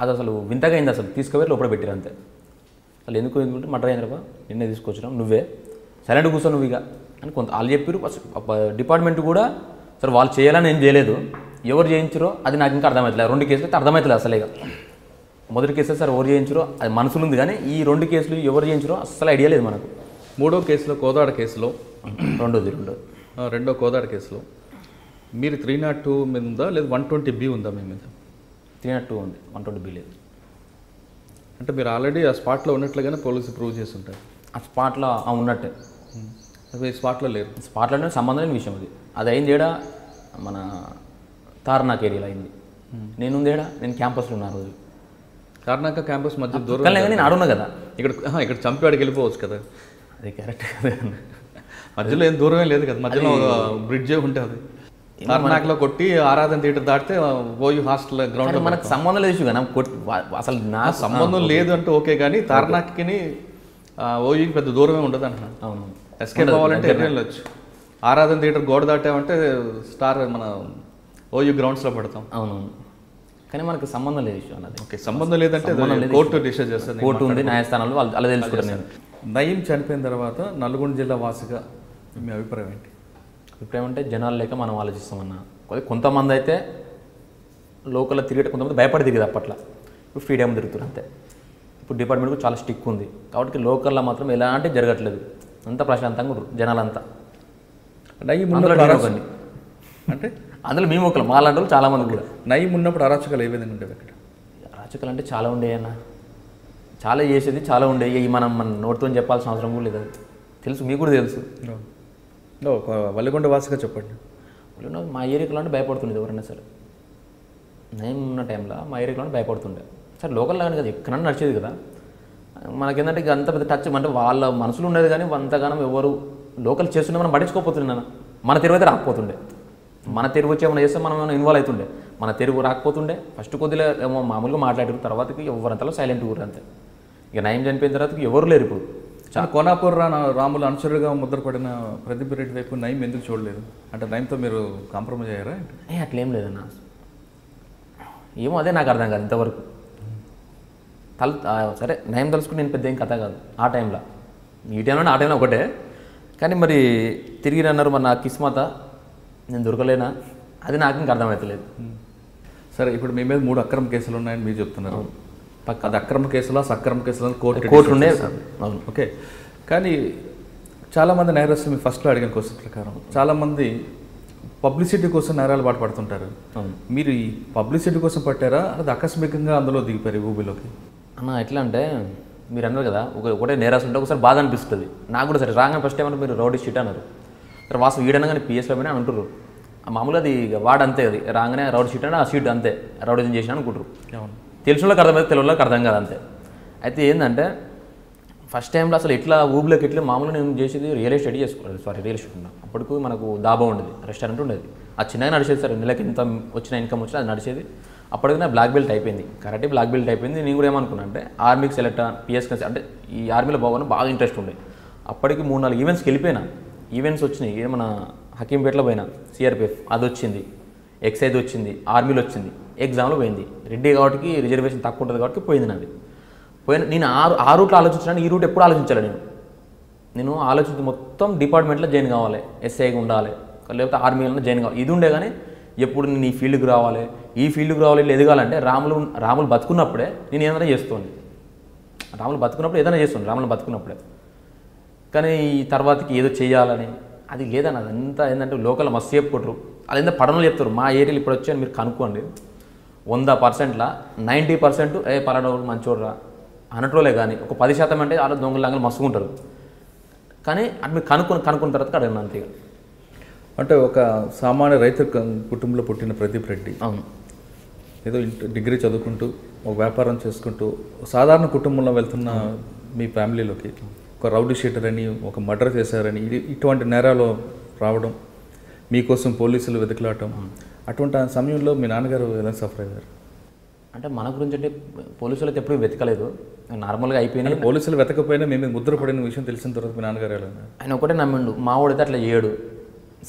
అది అసలు వింతగా అయింది. అసలు తీసుకుపోయి లోపల పెట్టారు అంతే. అసలు ఎందుకు ఎందుకంటే మర్డర్ అయింది రా నిన్నే తీసుకొచ్చినాం, నువ్వే సైలెంట్ కూర్చో నువ్వు ఇక అని కొంత వాళ్ళు చెప్పారు. డిపార్ట్మెంట్ కూడా సరే వాళ్ళు చేయాలని ఏం చేయలేదు, ఎవరు చేయించారో అది నాకు ఇంకా అర్థమవుతలేదు. 2 కేసులు అయితే అర్థమవుతలేదు అసలు. ఇక మొదటి కేసు సార్ ఎవరు చేయించారో అది మనసులో ఉంది, కానీ ఈ 2 కేసులు ఎవరు చేయించారో అసలు ఐడియా లేదు మనకు. 3వ కేసులో కోదాడ కేసులో రెండో కోదాడ కేసులో మీరు 302 మీద ఉందా లేదా 120B ఉందా మీ మీద? 302 ఉంది, 120B లేదు. అంటే మీరు ఆల్రెడీ ఆ స్పాట్లో ఉన్నట్లుగానే పోలీసు ప్రూవ్ చేసి ఉంటారు. ఆ స్పాట్లో ఉన్నట్టే. అవి స్పాట్లో లేరు. స్పాట్లోనే సంబంధం లేని విషయం అది. అది అయింది ఏడా మన తార్నాక్ ఏరియాలో అయింది. నేను క్యాంపస్లో ఉన్నా రోజు. తార్నాక క్యాంపస్ మధ్య దూరం కానీ నేను ఆడున్నా కదా, ఇక్కడ చంపాడికి వెళ్ళిపోవచ్చు కదా. అది కరెక్ట్ కదా, మధ్యలో ఏం దూరమే లేదు కదా, మధ్యలో బ్రిడ్జే ఉంటుంది. తార్నాక్లో కొట్టి ఆరాధన థియేటర్ దాటితే ఓయూ హాస్టల్ గ్రౌండ్. మనకు సంబంధం లేదు కదా, అసలు నా సంబంధం లేదు అంటే ఓకే, కానీ తార్నాక్కి ఓయూకి పెద్ద దూరమే ఉండదు అంటున్నాను. అవును, ఎస్కేప్ అవ్వాలంటే వెళ్ళొచ్చు. ఆరాధన థియేటర్ గోడ దాటామంటే స్టార్ మన ఓయూ గ్రౌండ్స్లో పడతాం. అవునవును, కానీ మనకు సంబంధం లేదు ఇష్యూ అన్నది. ఓకే, సంబంధం లేదంటే కోర్టు డిసైడ్ చేస్తుంది. కోర్టు ఉంది, న్యాయస్థానాలు వాళ్ళు అలా తెలుసుకుంటారు. నేను నయీం చనిపోయిన తర్వాత నల్గొండ జిల్లా వాసిగా మీ అభిప్రాయం ఏంటి? అభిప్రాయం అంటే జనాలు లేక మనం ఆలోచిస్తామన్నా. కొంతమంది అయితే లోకల్లో తిరిగేట, కొంతమంది భయపడి తిరిగేది అప్పట్లో. ఇప్పుడు ఫ్రీడమ్ తిరుగుతారు అంతే. ఇప్పుడు డిపార్ట్మెంట్కు చాలా స్టిక్ ఉంది కాబట్టి లోకల్లో మాత్రం ఎలాంటి జరగట్లేదు, అంతా ప్రశాంతంగా ఉంటారు జనాలంతా. అంటే అందులో మేము ఒకరు మాలాంటి వాళ్ళు చాలామంది కూడా. నయీం ఉన్నప్పుడు అరాచకాలు ఏ విధంగా ఉండేవి అక్కడ? అరాచకాలు అంటే చాలా ఉండేవన్న, చాలా చేసేది చాలా ఉండే. మన నోటితో చెప్పాల్సిన అవసరం కూడా లేదు, తెలుసు, మీకు కూడా తెలుసు. వల్లిగొండ వాసిగా చెప్పండి. మా ఏరియాలో అంటే భయపడుతుండేది ఎవరైనా సరే. నయీం ఉన్న టైంలో మా ఏరియాలో భయపడుతుండే. సరే లోకల్లో కానీ కదా ఎక్కడన్నా నడిచేది కదా. మనకేంటంటే ఇక అంత పెద్ద టచ్ అంటే వాళ్ళ మనసులో ఉండేది, కానీ అంతగానం ఎవరు లోకల్ చేస్తుండే మనం పట్టించుకోకపోతుండే. మన తెరువు అయితే రాకపోతుండే. మన తెరువు వచ్చి ఏమైనా చేస్తే మనం ఏమైనా ఇన్వాల్వ్ అవుతుండే. మన తెరువు రాకపోతుండే. ఫస్ట్ కొద్దిగా ఏమో మామూలుగా మాట్లాడారు, తర్వాతకి ఎవరంతలో సైలెంట్ ఊరు అంతే. ఇక నయీం చనిపోయిన తర్వాతకి ఎవరు లేరు ఇప్పుడు. కోనాపూర్ రాములు అనుచరుగా ముద్రపడిన ప్రదీప్ రెడ్డి వైపు నయీం ఎందుకు చూడలేదు? అంటే నయీంతో మీరు కాంప్రమైజ్ అయ్యారా? అట్లేం లేదన్నా, ఏమో అదే నాకు అర్థం కాదు ఇంతవరకు. సరే నయీం తలుసుకుని నేను పెద్ద ఏం కథ కాదు ఆ టైంలో. ఈ టైంలో ఆ టైంలో ఒకటే, కానీ మరి తిరిగి అన్నారు మరి నా కిస్మత, నేను దొరకలేనా, అది నాకు ఇంకా అర్థమవుతలేదు. సరే, ఇప్పుడు మీ మీద 3 అక్రమ కేసులు ఉన్నాయని మీరు చెప్తున్నారు. అది అక్రమ కేసులా సక్రమ కేసులా కోర్టు ఉండే. అవును, ఓకే. కానీ చాలామంది నేరస్తులు మీ ఫస్ట్లో అడిగిన క్వశ్చన్ ప్రకారం చాలామంది పబ్లిసిటీ కోసం నేరాలు పడుతుంటారు. మీరు ఈ పబ్లిసిటీ కోసం పట్టారా, అది ఆకస్మికంగా అందులో దిగిపోయారు ఊబిలోకి? అన్న ఎట్లా అంటే మీరు అన్నారు కదా, ఒకటే నేరాలు ఉంటే ఒకసారి బాధ అనిపిస్తుంది నాకు కూడా. సరే రాగానే ఫస్ట్ ఏమన్నా మీరు రౌడీ షీట్ అన్నారు. సరే వాసు వీడన్నా కానీ పిఎస్లో పోయినా అని అంటారు. మామూలుగా అది వాడు అంతే, అది రాగానే రౌడీ షీట్ అంటే ఆ షీట్ అంతే రౌడీజం చేసినా అనుకుంటారు. తెలిసిన వాళ్ళకి అర్థమైతే తెలియని వాళ్ళకి అర్థం కాదు అంతే. అయితే ఏంటంటే ఫస్ట్ టైంలో అసలు ఎట్లా ఊబిలోకి ఎట్లా మామూలుగా నేను చేసేది రియల్ ఎస్టేట్ చేసుకోవాలి. రియల్ ఎస్టేట్ ఉన్నా అప్పటికి మనకు దాబా ఉండేది, రెస్టారెంట్ ఉండేది. అది చిన్నగా నడిచేది. సరే నెలకి ఎంత వచ్చిన ఇన్కమ్ వచ్చినా అది నడిచేది. అప్పటికి నా బ్లాక్ బెల్ట్ అయిపోయింది, కరెక్ట్ బ్లాక్ బెల్ట్ అయిపోయింది. నేను కూడా ఏమనుకున్నా అంటే ఆర్మీకి సెలెక్ట్ పిఎస్కి అంటే ఈ ఆర్మీలో బాగా ఇంట్రెస్ట్ ఉండే. అప్పటికి 3-4 ఈవెంట్స్కి వెళ్ళిపోయినా. ఈవెంట్స్ వచ్చినాయి, ఏమన్నా హకీంపేటలో పోయినా సిఆర్పిఎఫ్ అది వచ్చింది, ఎక్సైజ్ వచ్చింది, ఆర్మీలో వచ్చింది, ఎగ్జామ్లో పోయింది. రెడ్డి కాబట్టి రిజర్వేషన్ తక్కువ ఉంటుంది కాబట్టి పోయింది నాది. నేను ఆ రూట్లో ఆలోచించాను, ఈ రూట్ ఎప్పుడు ఆలోచించాలి. నేను ఆలోచించి మొత్తం డిపార్ట్మెంట్లో జాయిన్ కావాలి, ఎస్ఐగా ఉండాలి, లేకపోతే ఆర్మీలో జాయిన్ కావాలి, ఇది ఉండే. కానీ ఎప్పుడు నేను ఈ ఫీల్డ్కి రావాలి, ఈ ఫీల్డ్కి రావాలి, ఇట్లా ఎదగాలంటే రాములు బతుకున్నప్పుడే నేను ఏదైనా చేస్తుంది. రాములు బతుకున్నప్పుడు ఏదైనా చేస్తుంది, రాములు బతుకున్నప్పుడే. కానీ ఈ తర్వాతకి ఏదో చేయాలని అది లేదని, అదంతా ఏంటంటే లోకల్ మస్తు చెప్పుకుంటారు, అదేంతా పడనలు చెప్తారు. మా ఏరియాలో ఇప్పుడు వచ్చాయని మీరు కనుక్కోండి, 100%లా 90% పలానోడు మంచోడురా అనట్రోలే. కానీ ఒక 10% అంటే వాళ్ళు దొంగలంగా మస్తుకుంటారు. కానీ అటు మీరు కనుక్కున్న తర్వాత అడగను అంతే. అంటే ఒక సామాన్య రైతు కుటుంబంలో పుట్టిన ప్రదీప్ రెడ్డి అవును, ఏదో డిగ్రీ చదువుకుంటూ ఒక వ్యాపారం చేసుకుంటూ సాధారణ కుటుంబంలో వెళ్తున్న మీ ఫ్యామిలీలోకి ఒక రౌడీ షీటర్ అని, ఒక మర్డర్ చేశారని, ఇటువంటి నేరాలు రావడం, మీకోసం పోలీసులు వెతుకులాటం, అటువంటి సమయంలో మీ నాన్నగారు ఎలా సఫర్ అయ్యారు? అంటే మన గురించి అంటే పోలీసులు అయితే ఎప్పుడూ వెతకలేదు, నార్మల్గా అయిపోయినాయి. పోలీసులు వెతకపోయినా మేము ముద్ర పడిన విషయం తెలిసిన తర్వాత మీ నాన్నగారు ఎలా ఉన్నారు? ఆయన ఒకటే నమ్మిండు, మావాడైతే అట్లా చేయడు.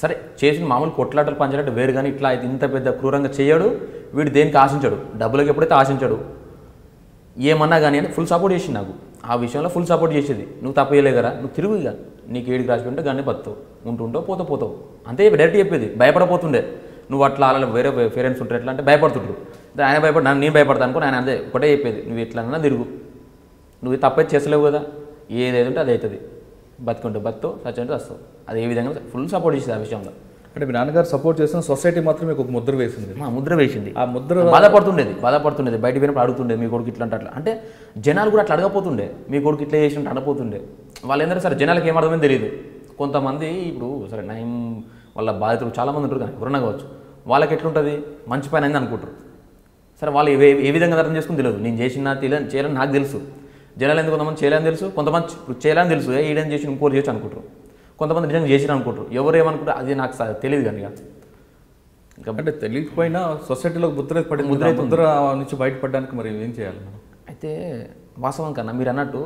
సరే చేసిన మామూలు కొట్లాటలు పంచాలంటే వేరు, కానీ ఇట్లా అయితే ఇంత పెద్ద క్రూరంగా చేయడు. వీడు దేనికి ఆశించాడు, డబ్బులకి ఎప్పుడైతే ఆశించాడు ఏమన్నా కానీ అని ఫుల్ సపోర్ట్ చేసింది నాకు. ఆ విషయంలో ఫుల్ సపోర్ట్ చేసేది. నువ్వు తప్పు చేయలే కదా, నువ్వు తిరుగు, ఇక నీకు ఏడికి రాసిపెట్టే గానే బతావు, ఉంటుంటావు పోతావు అంతే డైరెక్ట్ చెప్పేది. భయపడపోతుండే, నువ్వు అట్లా అలా వేరే పేరెంట్స్ ఉంటారు ఎట్లా అంటే భయపడుతుంటారు. ఆయన భయపడి నేను భయపడతాను అనుకో, ఆయన అదే ఒకటే చెప్పేది, నువ్వు ఎట్లన్నా తిరుగు, నువ్వు తప్పైతే చేసలేవు కదా, ఏదైతే ఉంటే అది అవుతుంది, బతుకుంటే బతుతావు, సచ్చంటే వస్తావు. అది ఏ విధంగా ఫుల్ సపోర్ట్ చేసేది ఆ విషయంలో. అంటే మీ నాన్నగారు సపోర్ట్ చేసిన సొసైటీ మాత్రం మీకు ఒక ముద్ర వేసింది. మా ముద్ర వేసింది. ఆ ముద్ర బాధపడుతుండేది బయట పోయినప్పుడు అడుగుతుండే, మీ కొడుకు ఇట్లా అంటే అంటే జనాలు కూడా అట్లా అడగపోతుండే, మీ కొడుకు ఇట్లా చేసినట్టు అడగపోతుండే. వాళ్ళు ఏంటంటే సరే జనాలకి ఏమర్థమని తెలియదు. కొంతమంది ఇప్పుడు సరే నయం వాళ్ళ బాధితులు చాలామంది ఉంటారు కానీ ఎవరన్నా కావచ్చు, వాళ్ళకి ఎట్లుంటుంది మంచి పని అయింది అనుకుంటారు. సరే వాళ్ళు ఏ విధంగా అర్థం చేసుకుని తెలియదు. నేను చేయాలని నాకు తెలుసు, జనాలు ఎందుకు కొంతమంది చేయాలని తెలుసు, కొంతమంది చేయాలని తెలుసు, ఈడని చేసి ఇంకోటి చేసి అనుకుంటారు, కొంతమంది నిజంగా చేసినా అనుకుంటారు. ఎవరు ఏమనుకుంటారు అది నాకు తెలియదు కానీ అంటే తెలియకపోయినా సొసైటీలో ముద్ర పడి ముద్ర నుంచి బయటపడడానికి మరి ఏం చేయాలి మనం? అయితే వాస్తవం కన్నా మీరు అన్నట్టు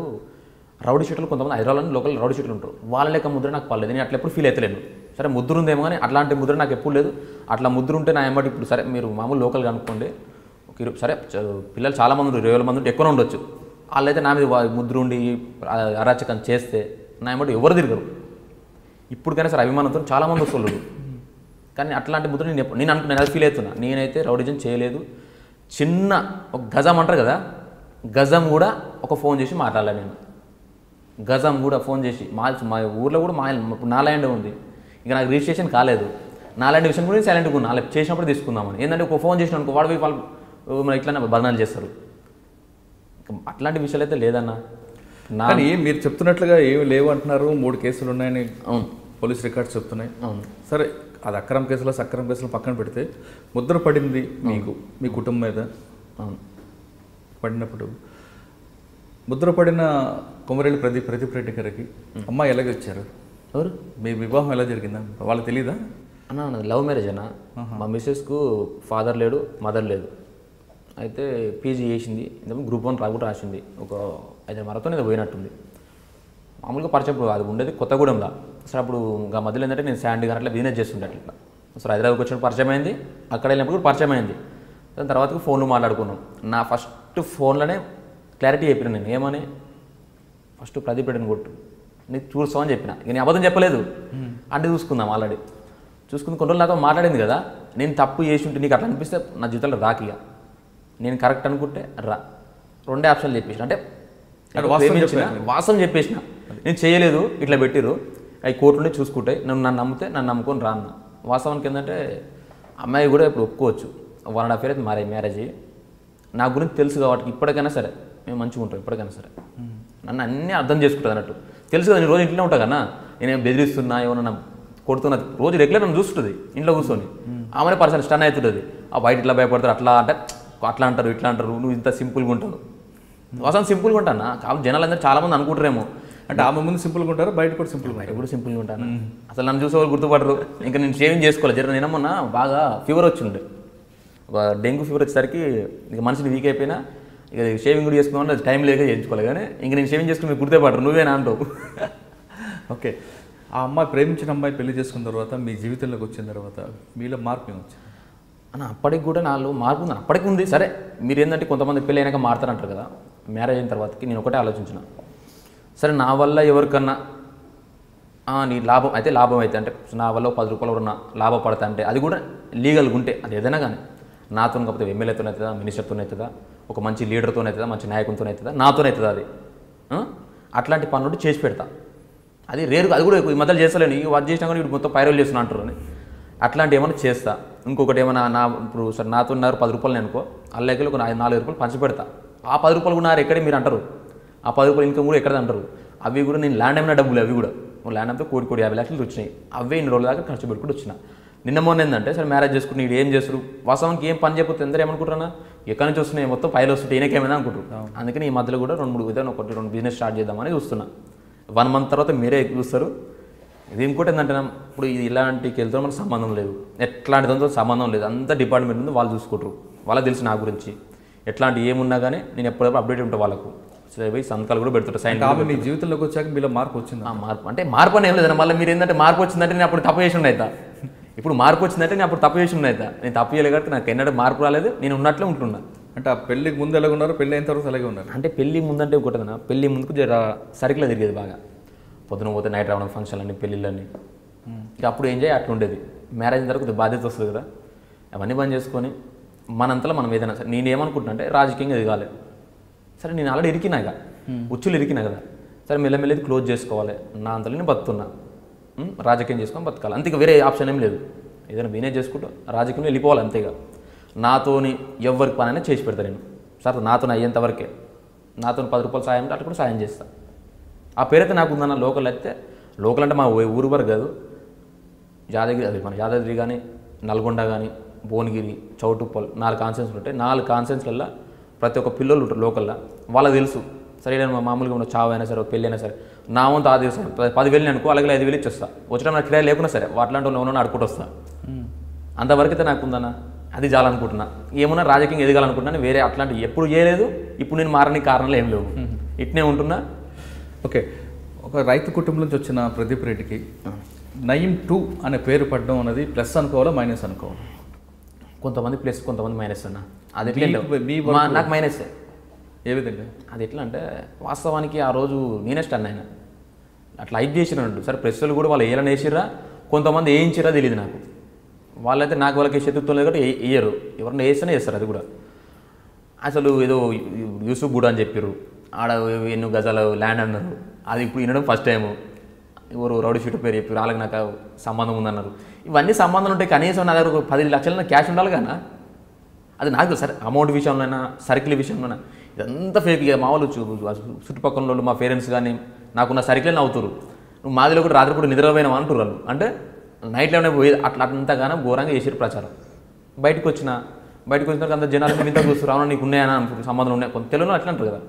రౌడీ షీట్లు కొంతమంది హైదరాబాద్ లోకల్ రౌడీ షీట్లు ఉంటారు, వాళ్ళ లెక్క ముద్ర నాకు పర్లేదు, నేను అట్లా ఎప్పుడు ఫీల్ అవుతలేను. సరే ముద్ర ఉందేమో కానీ అట్లాంటి ముద్ర నాకు ఎప్పుడు లేదు. అట్లా ముద్ర ఉంటే నా ఏమంటే ఇప్పుడు సరే మీరు మామూలు లోకల్గా అనుకోండి, సరే పిల్లలు చాలామంది ఉంటారు, 20,000 మంది ఉంటే ఎక్కువ ఉండొచ్చు, వాళ్ళైతే నా మీద ముద్ర ఉండి అరాచకం చేస్తే నా ఏమంటే ఎవరు తిరగరు. ఇప్పటికైనా సరే అభిమానంతో చాలామంది వస్తున్నారు, కానీ అట్లాంటి ముద్ర నేను అది ఫీల్ అవుతున్నా. నేనైతే రౌడిజం చేయలేదు. చిన్న ఒక గజం అంటారు కదా, గజం కూడా ఒక ఫోన్ చేసి మాట్లాడాలి నేను. గజం కూడా ఫోన్ చేసి మా ఊర్లో కూడా ఇప్పుడు నా ల్యాండ్ ఉంది, ఇక నాకు రిజిస్ట్రేషన్ కాలేదు, నా ల్యాండ్ విషయం కూడా సైలెంట్గా ఉన్నా, అలా చేసినప్పుడు తీసుకుందామని. ఏంటంటే ఒక ఫోన్ చేసిన అనుకో వాళ్ళు ఇట్లా బదనాలు చేస్తారు. అట్లాంటి విషయాలు అయితే లేదన్నా. కానీ మీరు చెప్తున్నట్లుగా ఏమి లేవు అంటున్నారు, 3 కేసులు ఉన్నాయని అవును పోలీస్ రికార్డ్స్ చెప్తున్నాయి. అవును సరే అది అక్రమ కేసులు సక్రమ కేసులు పక్కన పెడితే ముద్ర పడింది మీకు మీ కుటుంబం మీద. అవును పడినప్పుడు ముద్ర పడిన కొమరేలి ప్రదీప్ రెడ్డి గారికి అమ్మాయి ఎలాగ వచ్చారు? ఎవరు? మీ వివాహం ఎలా జరిగిందా వాళ్ళకి తెలీదా? అన్న లవ్ మ్యారేజ్ అన్న. మా మిస్సెస్కు ఫాదర్ లేడు, మదర్ లేదు. అయితే పీజీ చేసింది, గ్రూప్ 1 కూడా రాసింది. ఒక 5 మరతో ఏదో పోయినట్టుంది. మామూలుగా పరిచయం అది ఉండేది కొత్తగూడెంలో. సరే అప్పుడు ఇంకా మధ్యలో ఏంటంటే నేను శాండీ గారు అట్లా బిజినెస్ చేస్తుండే అట్లా. సరే హైదరాబాద్కి వచ్చినప్పుడు పరిచయం అయింది, అక్కడ వెళ్ళినప్పుడు కూడా పరిచయం అయింది. దాని తర్వాత ఫోన్లు మాట్లాడుకున్నాం. నా ఫస్ట్ ఫోన్లోనే క్లారిటీ చెప్పిన నేను ఏమని, ఫస్ట్ ప్రదీప్ రెడ్డిని కొట్టు నీకు చూస్తామని చెప్పిన. ఇక నేను అబద్ధం చెప్పలేదు అంటే చూసుకుందాం ఆల్రెడీ చూసుకుని కొన్ని రోజులు నాతో మాట్లాడింది కదా. నేను తప్పు చేసి ఉంటే నీకు అట్లా అనిపిస్తే నా జీవితంలో రాకిక, నేను కరెక్ట్ అనుకుంటే రా, 2 ఆప్షన్లు చెప్పేసిన. అంటే వాస్తవం చెప్పేసిన, నేను చేయలేదు ఇట్లా పెట్టిరు, అవి కోర్టులోనే చూసుకుంటాయి, నన్ను నమ్మితే నన్ను నమ్ముకొని రా అన్న. వాస్తవానికి ఏంటంటే అమ్మాయి కూడా ఇప్పుడు ఒప్పుకోవచ్చు, 1.5 year అయితే మ్యారేజ్. నా గురించి తెలుసు కాబట్టి ఇప్పటికైనా సరే మేము మంచిగా ఉంటాం. ఇప్పటికైనా సరే నన్ను అన్నీ అర్థం చేసుకుంటుంది అన్నట్టు తెలుసు కదా. నేను రోజు ఇంట్లోనే ఉంటా కన్నా, నేనేం బెదిరిస్తున్నా ఏమన్నా కొడుతున్నది రోజు రెగ్యులర్ నన్ను చూస్తుంటుంది ఇంట్లో కూర్చొని. ఆమెనే పర్సన్ స్టన్ అవుతుంటుంది, ఆ బయట ఇట్లా భయపడతారు అట్లా అంటే అట్లా అంటారు ఇట్లా అంటారు, నువ్వు ఇంత సింపుల్గా ఉంటావు. అసలు సింపుల్గా ఉంటానా? కాబట్టి జనాలు అందరూ చాలామంది అనుకుంటారేమో అంటే ఆమె ముందు సింపుల్గా ఉంటారు, బయట కూడా సింపుల్గా ఉంటాను. అసలు నన్ను చూసే వాళ్ళు గుర్తుపడరు. ఇంకా నేను షేవింగ్ చేసుకోవాలి. జర నేను మొన్న బాగా ఫీవర్ వచ్చిండే, ఒక డెంగ్యూ ఫీవర్ వచ్చేసరికి ఇక మనిషిని వీక్ అయిపోయినా ఇక షేవింగ్ కూడా చేసుకున్నాను, అది టైం లేక చేయించుకోవాలి. కానీ ఇంక నేను షేవింగ్ చేసుకుని మీకు గుర్తుపడరు, నువ్వేనా అంటావు. ఓకే, ఆ అమ్మాయి ప్రేమించిన అమ్మాయి పెళ్లి చేసుకున్న తర్వాత మీ జీవితంలోకి వచ్చిన తర్వాత మీలో మార్పు ఏమొచ్చింది అన్న? అప్పటికి కూడా నాలో మార్పు ఉంది, అప్పటికి ఉంది. సరే మీరు ఏంటంటే కొంతమంది పెళ్ళి అయినాక మారుతారంటారు కదా, మ్యారేజ్ అయిన తర్వాతకి నేను ఒకటే ఆలోచించిన, సరే నా వల్ల ఎవరికన్నా నీ లాభం అయితే అంటే నా వల్ల 10 రూపాయలు ఎవరన్నా లాభపడతా అంటే అది కూడా లీగల్గా ఉంటే అది ఏదైనా కానీ నాతో కాకపోతే ఎమ్మెల్యేతో అవుతుందా, మినిస్టర్తో అవుతుందా, ఒక మంచి లీడర్తో అవుతుందా, మంచి నాయకునితో అవుతుందా, నాతో అవుతుందా, అది అట్లాంటి పనులు చేసి పెడతా. అది రేరు, అది కూడా ఈ మధ్యలో చేస్తలేను, ఈ వర్క్ చేసినా కానీ ఇప్పుడు మొత్తం పైరల్ చేస్తున్నా అంటారు అని. అట్లాంటి ఏమైనా చేస్తా. ఇంకొకటి ఏమైనా ఇప్పుడు సరే నాతో ఉన్నారు 10 రూపాయలు అనుకో, అల్లెక్కలు ఒక 4 రూపాయలు పంచి పెడతా. ఆ 10 రూపాయలు కూడా ఎక్కడే మీరు అంటారు, ఆ 10 రూపాయలు ఇన్కమ్ కూడా ఎక్కడ అంటారు. అవి కూడా నేను ల్యాండ్ అయిన డబ్బులు, అవి కూడా ల్యాండ్ అంతా 1,50,00,000 వచ్చినాయి. అవే ఇన్ని రోజుల దాకా ఖర్చు పెట్టుకుంటూ వచ్చిన. నిన్న మొన్న ఏంటంటే సరే మ్యారేజ్ చేసుకుని వీడు ఏం చేస్తారు, వాస్తవానికి ఏం పని చెప్పితే అందరూ ఏమనుకుంటారా, ఎక్కడి నుంచి వస్తున్నాయి మొత్తం పైలు వస్తుంటే ఈయనకేమైనా అనుకుంటారు. అందుకని ఈ మధ్యలో కూడా 2 బిజినెస్ స్టార్ట్ చేద్దామని చూస్తున్నా. 1 month తర్వాత మీరే చూస్తారు. ఇది ఇంకోటి ఏంటంటే ఇప్పుడు ఇది ఇలాంటికి వెళ్తే మనకు సంబంధం లేదు, ఎట్లాంటి దాంతో సంబంధం లేదు, అంత డిపార్ట్మెంట్ ఉంది, వాళ్ళు చూసుకుంటారు, వాళ్ళకి తెలుసు నా గురించి. ఎట్లాంటి ఏమున్నా కానీ నేను ఎప్పుడప్పుడు అప్డేట్ ఉంటాను వాళ్ళకు సరే పోయి సంతకాలు కూడా పెడుతుంటా సైన్ ఆమె మీ జీవితంలోకి వచ్చాక మీలో మార్పు వచ్చింది. మార్పు అంటే మార్పు అని ఏం లేదన్న మళ్ళీ మీరు ఏంటంటే మార్పు వచ్చిందంటే నేను అప్పుడు తప్పు చేసి ఉన్నాయితా ఇప్పుడు మార్పు వచ్చిందంటే నేను అప్పుడు తప్పు చేసి ఉన్నాయితా నేను తప్పు చేయలేదు కాబట్టి నాకు ఎన్నడూ మార్పు రాలేదు నేను ఉన్నట్లే ఉంటున్నా. అంటే ఆ పెళ్ళికి ముందు ఎలాగ ఉన్నారు, పెళ్ళి అయిన తర్వాత అలాగే ఉన్నారు. అంటే పెళ్ళి ముందంటే ఒకటదన్న పెళ్ళి ముందుకు జర సర్కిల్లో తిరిగేది బాగా పొద్దున పోతే నైట్ రావడం ఫంక్షన్లన్నీ పెళ్ళిళ్ళన్నీ ఇక అప్పుడు ఎంజాయ్ అట్లా ఉండేది. మ్యారేజ్ అయిన తర్వాత బాధ్యత వస్తుంది కదా అవన్నీ బంద్ చేసుకొని మనంతలో మనం ఏదైనా సరే నేను ఏమనుకుంటున్నా అంటే రాజకీయంగా ఎదగాలి. సరే నేను ఆల్రెడీ ఇరికినా ఇక ఉచ్చులు ఇరికినా కదా సరే మెల్లమెల్లది క్లోజ్ చేసుకోవాలి నా అంతలో నేను బతుకుతున్నా రాజకీయం చేసుకొని బతకాలి అంతే వేరే ఆప్షన్ ఏం లేదు. ఏదైనా బిజినెస్ చేసుకుంటూ రాజకీయంలో వెళ్ళిపోవాలి అంతేగా. నాతోని ఎవరికి పనైనా చేసి పెడతాను నేను సార్ నాతో అయ్యేంతవరకే నాతో 10 రూపాయలు సాయం అంటే అట్లా కూడా సాయం చేస్తాను. ఆ పేరైతే నాకు ఉందన్న లోకల్ అయితే లోకల్ అంటే మా ఊరు వరకు కాదు యాదగిరి అది మన యాదగిరి కానీ నల్గొండ కానీ భువనగిరి చౌటుప్పల్ 4 కాన్సెన్స్లు ఉంటాయి. 4 కాన్సెన్స్లలో ప్రతి ఒక్క పిల్లలు ఉంటారు లోకల్లో వాళ్ళకి తెలుసు సరే నేను మామూలుగా ఉన్న చావు అయినా సరే పెళ్ళి అయినా సరే నా వంతు ఆ ദിവസം 10,000 అనుకో అలాగే 5,000 ఇచ్చేస్తా వచ్చడం నాకు కిరాయి లేకున్నా సరే అట్లాంటి వాళ్ళు ఆడుకుంటూ వస్తా అంతవరకు అయితే నాకు ఉందన్న అది చాలనుకుంటున్నా. ఏమన్నా రాజకీయం ఎదగాలనుకుంటున్నా వేరే అట్లాంటి ఎప్పుడు చేయలేదు ఇప్పుడు నేను మారడానికి కారణాలు ఏం లేవు ఇట్నే ఉంటున్నా. ఓకే ఒక రైతు కుటుంబం నుంచి వచ్చిన ప్రదీప్ రెడ్డికి నయీం 2 అనే పేరు పడడం అనేది ప్లస్ అనుకోవాలా మైనస్ అనుకోవాలి? కొంతమంది ప్లస్ కొంతమంది మైనస్ అన్న అది నాకు మైనసే. ఏ విధంగా? అది ఎట్లా అంటే వాస్తవానికి ఆ రోజు నేనే స్టన్ అయినా అట్లా హైప్ చేసినట్టు సరే ప్రెస్సులు కూడా వాళ్ళు ఏమైనా వేసిర్రా కొంతమంది వేయించిరా తెలియదు నాకు వాళ్ళైతే నాకు వాళ్ళకి శత్రుత్వం లేదు కాబట్టి వేయరు ఎవరన్నా వేస్తేనే చేస్తారు. అది కూడా అసలు ఏదో యూసుఫ్ కూడా అని చెప్పారు ఆడ ఎన్నో గజాల ల్యాండ్ అన్నారు అది ఇప్పుడు వినడం ఫస్ట్ టైము. ఎవరు రౌడీ షీట్ పేరు చెప్పారు వాళ్ళకి నాకు సంబంధం ఉందన్నారు. ఇవన్నీ సంబంధాలు ఉంటాయి కనీసం నా దగ్గర 10 లక్షల క్యాష్ ఉండాలి కదా అది నాకు సరే అమౌంట్ విషయంలోనైనా సర్కిల్ విషయంలోనైనా ఇదంతా ఫేక్. ఇక మా వాళ్ళు చుట్టుపక్కల వాళ్ళు మా పేరెంట్స్ కానీ నాకున్న సర్కిలే నవ్వుతారు నువ్వు మాదిలో కూడా రాత్రి కూడా నిద్రపోయినావు అంటారు వాళ్ళు. అంటే నైట్లోనే పోయి అట్లా అంతగానో ఘోరంగా చేసారు ప్రచారం. బయటకు వచ్చిన తర్వాత అంత జనాలు ఇంత చూస్తారు అవునా నీకు ఉన్నాయని అనుకుంటారు సంబంధం ఉన్నాయి కొంత తెలుగులో అట్లా అంటారు కదా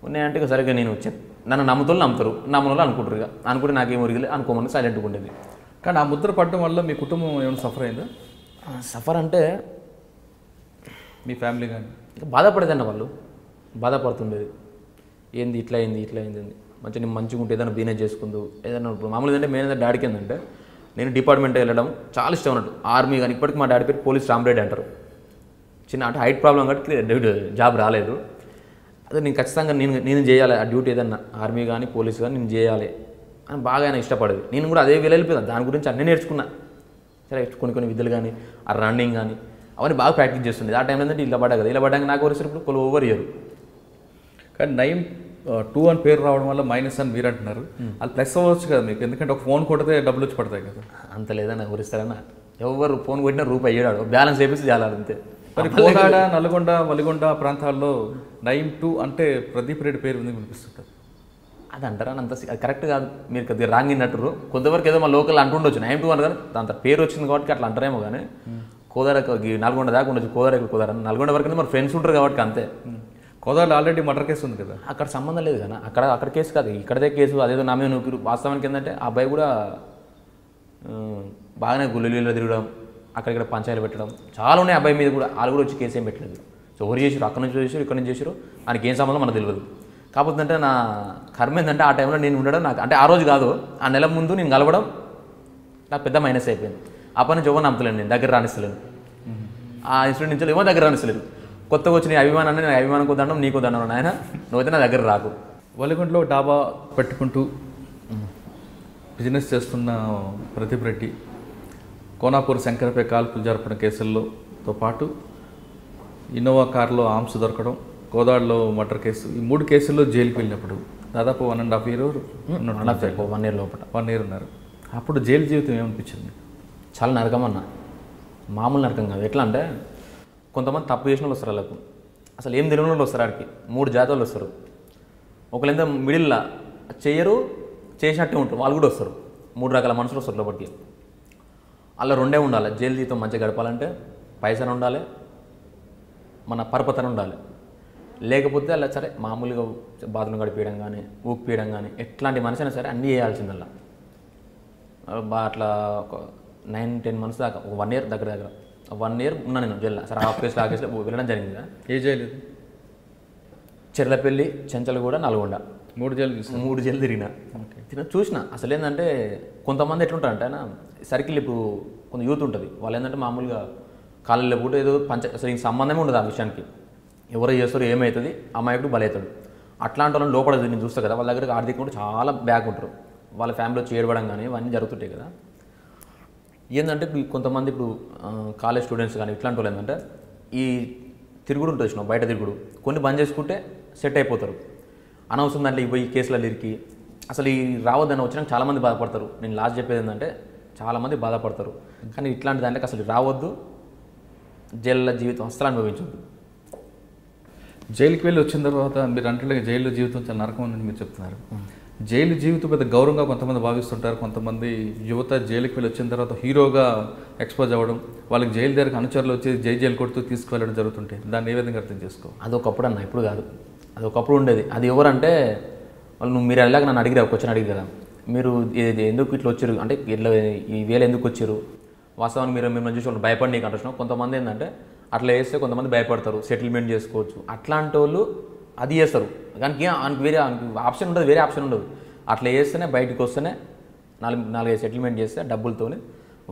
ఉన్నాయంటే ఇక సరిగ్గా నేను నన్ను నమ్ముతోళ్ళు నమ్ముతారు నమ్మని వాళ్ళు అనుకుంటారు ఇక అనుకుంటే నాకేం ఒరిగిలే అనుకోమని సైలెంట్గా ఉండేది. కానీ ఆ ముద్ర పడడం వల్ల మీ కుటుంబం ఏమైనా సఫర్ అయిందా? సఫర్ అంటే మీ ఫ్యామిలీ కానీ ఇంకా బాధపడేదన్న వాళ్ళు బాధపడుతుండేది ఏంది ఇట్లా అయింది మంచిగా నేను మంచిగా ఉంటే ఏదైనా బిజినెస్ చేసుకుందు ఏదైనా ఇప్పుడు మామూలుగా అంటే మెయిన్ డాడీకి ఏంటంటే నేను డిపార్ట్మెంట్ వెళ్ళడం చాలా ఇష్టం అన్నట్టు ఆర్మీ కానీ ఇప్పటికీ మా డాడీ పేరు పోలీస్ రామరెడ్డి అంటారు. చిన్న అంటే హైట్ ప్రాబ్లం కాబట్టి జాబ్ రాలేదు. అదే నేను ఖచ్చితంగా నేను చేయాలి ఆ డ్యూటీ ఏదన్నా ఆర్మీ కానీ పోలీస్ కానీ నేను చేయాలి అని బాగా ఆయన ఇష్టపడేది. నేను కూడా అదే వెళ్ళిపోయాను దాని గురించి అన్నీ నేర్చుకున్నా. సరే కొన్ని విద్యలు కానీ ఆ రన్నింగ్ కానీ అవన్నీ బాగా ప్రాక్టీస్ చేస్తుండే. ఆ టైంలో ఏంటంటే ఇలా పడ్డా కదా ఇలా పడ్డాక నాకు వచ్చేటప్పుడు ఓవర్ ఇయర్. కానీ నయీం 2 అని పేరు రావడం వల్ల మైనస్ అని మీరు అంటున్నారు అది ప్లస్ అవ్వచ్చు కదా మీకు ఎందుకంటే ఒక ఫోన్ కొడితే డబ్బులు వచ్చి పడతాయి కదా. అంత లేదన్నా ఎవరిస్తారన్నా ఎవరు ఫోన్ కొట్టినా రూపాయి అయ్యాడు బ్యాలెన్స్ వేపిస్తే చాలా అంతే. మరి కోదాడ నల్గొండ వలిగొండ ప్రాంతాల్లో నయీం 2 అంటే ప్రదీప్ రెడ్డి పేరు ఉంది వినిపిస్తుంటారు. అది అంటారా అంత అది కరెక్ట్ కాదు మీరు కొద్దిగా రాంగ్ విన్నట్టు కొంతవరకు ఏదో మా లోకల్ అంటుండొచ్చు నయీం 2 అని కానీ దాంతో పేరు వచ్చింది కాబట్టి అట్లా అంటారేమో కానీ కోదాడ నల్గొండ దాకా ఉండొచ్చు కోదాడ నల్గొండ వరకు మరి ఫ్రెండ్స్ ఉంటారు కాబట్టి అంతే. కోదాడలో ఆల్రెడీ మర్డర్ కేసు ఉంది కదా అక్కడ సంబంధం లేదు కదా అక్కడ కేసు కాదు ఇక్కడదే కేసు అదేదో నా మీద నూపిరు. వాస్తవానికి ఏంటంటే ఆ అబ్బాయి కూడా బాగానే గుళ్ళలో తిరగడం అక్కడిక్కడ పంచాయలు పెట్టడం చాలా ఉన్నాయి అబ్బాయి మీద కూడా వాళ్ళు కూడా వచ్చి కేసు ఏం పెట్టలేదు. సో ఎవరు చేసారు అక్కడ నుంచి చేసారు ఇక్కడ నుంచి చేసారు ఆయనకి ఏం సంబంధం మనకు తెలియదు. కాకపోతే అంటే నా కర్మ ఏంటంటే ఆ టైంలో నేను ఉండడం నాకు అంటే ఆ రోజు కాదు ఆ నెల ముందు నేను కలవడం నాకు పెద్ద మైనస్ అయిపోయింది. ఆ పని నుంచి ఎవరు నమ్మతలేను నేను దగ్గర రాణిస్తలేను. ఆ ఇన్సిడెంట్ నుంచి ఏమో దగ్గర రాణిస్తలేదు. కొత్తగా వచ్చి నీ అభిమానాన్ని నేను అభిమానం కొద్దాం నీకు దండం ఆయన నువ్వైతే నా దగ్గర రాకు. వలిగొండలో డాబా పెట్టుకుంటూ బిజినెస్ చేస్తున్న ప్రదీప్ రెడ్డి కోనాపూర్ శంకరపై కాల్పులు జరపడం కేసులతో పాటు ఇన్నోవా కారులో ఆర్మ్స్ దొరకడం కోదాడలో మర్డర్ కేసు ఈ 3 కేసుల్లో జైలుకి వెళ్ళినప్పుడు దాదాపు 1.5 year 1 year లోపల 1 year ఉన్నారు. అప్పుడు జైలు జీవితం ఏమనిపించింది? చాలా నరకం అన్న మామూలు నరకం కాదు. ఎట్లా అంటే కొంతమంది తప్పు చేసిన వాళ్ళు వస్తారు వాళ్ళకు అసలు ఏం తెలియని వాళ్ళు వస్తారు ఆడికి 3 జాతీయులు వస్తారు. ఒకళ్ళంతా మిడిల్లో చేయరు చేసినట్టే ఉంటారు వాళ్ళు కూడా వస్తారు. 3 రకాల మనుషులు వస్తారు లోపలికి. అలా 2 ఉండాలి జైలు జీవితం మంచిగా గడపాలంటే పైసలు ఉండాలి మన పరపతన ఉండాలి లేకపోతే అలా సరే మామూలుగా బాత్రూమ్ గడిపేయడం కానీ ఊపియడం కానీ ఎట్లాంటి మనిషి అయినా సరే అన్నీ చేయాల్సిందల్లా. అట్లా ఒక 9-10 months దాకా ఒక 1 year దగ్గర 1 year ఉన్నా నేను జైల్లో సరే హాఫ్ కేసులో ఆ కేసులో వెళ్ళడం జరిగింది. ఏ జైలు? చెర్లపల్లి, చెంచలగూడ, నల్గొండ 3 జైలు చూసాను. 3 జైలు తిరిగిన. చూసిన అసలు ఏంటంటే కొంతమంది ఎట్లుంటారంటే ఆయన సర్కిల్ ఇప్పుడు కొంత యూత్ ఉంటుంది, వాళ్ళు ఏంటంటే మామూలుగా కాలేజీలో కూడా ఏదో అసలు ఇంక సంబంధమే ఉండదు ఆ విషయానికి, ఎవరు చేస్తారు ఏమవుతుంది అమాయకుడు బలవుతాడు. అట్లాంటి వాళ్ళని లోపల నేను చూస్తాను కదా, వాళ్ళ దగ్గర ఆర్థికంగా కూడా చాలా బ్యాక్ ఉంటారు, వాళ్ళ ఫ్యామిలీలో చేరబడం కానీ ఇవన్నీ జరుగుతుంటాయి కదా. ఏంటంటే ఇప్పుడు కొంతమంది ఇప్పుడు కాలేజ్ స్టూడెంట్స్ కానీ ఇట్లాంటి వాళ్ళు ఏంటంటే ఈ తిరుగుడు ఉంటుంది చూసినావు, బయట తిరుగుడు కొన్ని బంద్ చేసుకుంటే సెట్ అయిపోతారు. అనవసరం దాంట్లో పోయి కేసులలో ఇరికి అసలు ఈ రావద్దని వచ్చినాక చాలామంది బాధపడతారు. నేను లాస్ట్ చెప్పేది ఏంటంటే చాలామంది బాధపడతారు, కానీ ఇట్లాంటి దాంట్లోకి అసలు రావద్దు, జైల్లో జీవితం అస్సలు అనుభవించద్దు. జైలుకి వెళ్ళి వచ్చిన తర్వాత మీరు అంటే జైల్లో జీవితం చాలా నరకం అని మీరు చెప్తున్నారు. జైలు జీవితం పెద్ద గౌరవంగా కొంతమంది భావిస్తుంటారు, కొంతమంది యువత జైలుకి వెళ్ళి వచ్చిన తర్వాత హీరోగా ఎక్స్పోజ్ అవ్వడం, వాళ్ళకి జైలు దగ్గరకు అనుచరులు వచ్చి జైలు కొడుతూ తీసుకువెళ్ళడం జరుగుతుంటాయి. దాన్ని ఏ విధంగా అర్థం చేసుకో? అదొకప్పుడు అన్న, ఇప్పుడు కాదు, అది ఒకప్పుడు ఉండేది. అది ఎవరంటే వాళ్ళు మీరు వెళ్ళాక నన్ను అడిగిరా, క్వశ్చన్ అడిగి కదా, మీరు ఇది ఎందుకు ఇట్లా వచ్చారు అంటే ఇట్లా ఈ వేలు ఎందుకు వచ్చారు, వాస్తవానికి మీరు మిమ్మల్ని చూసి వాళ్ళు భయపడి నీకు అంటున్నాం. కొంతమంది ఏంటంటే అట్లా వేస్తే కొంతమంది భయపడతారు, సెటిల్మెంట్ చేసుకోవచ్చు, అట్లాంటి వాళ్ళు అది చేస్తారు. దానికి వేరే ఆప్షన్ ఉండదు, వేరే ఆప్షన్ ఉండదు. అట్లా చేస్తేనే బయటకు వస్తేనే 4-5 సెటిల్మెంట్ చేస్తే డబ్బులతోనే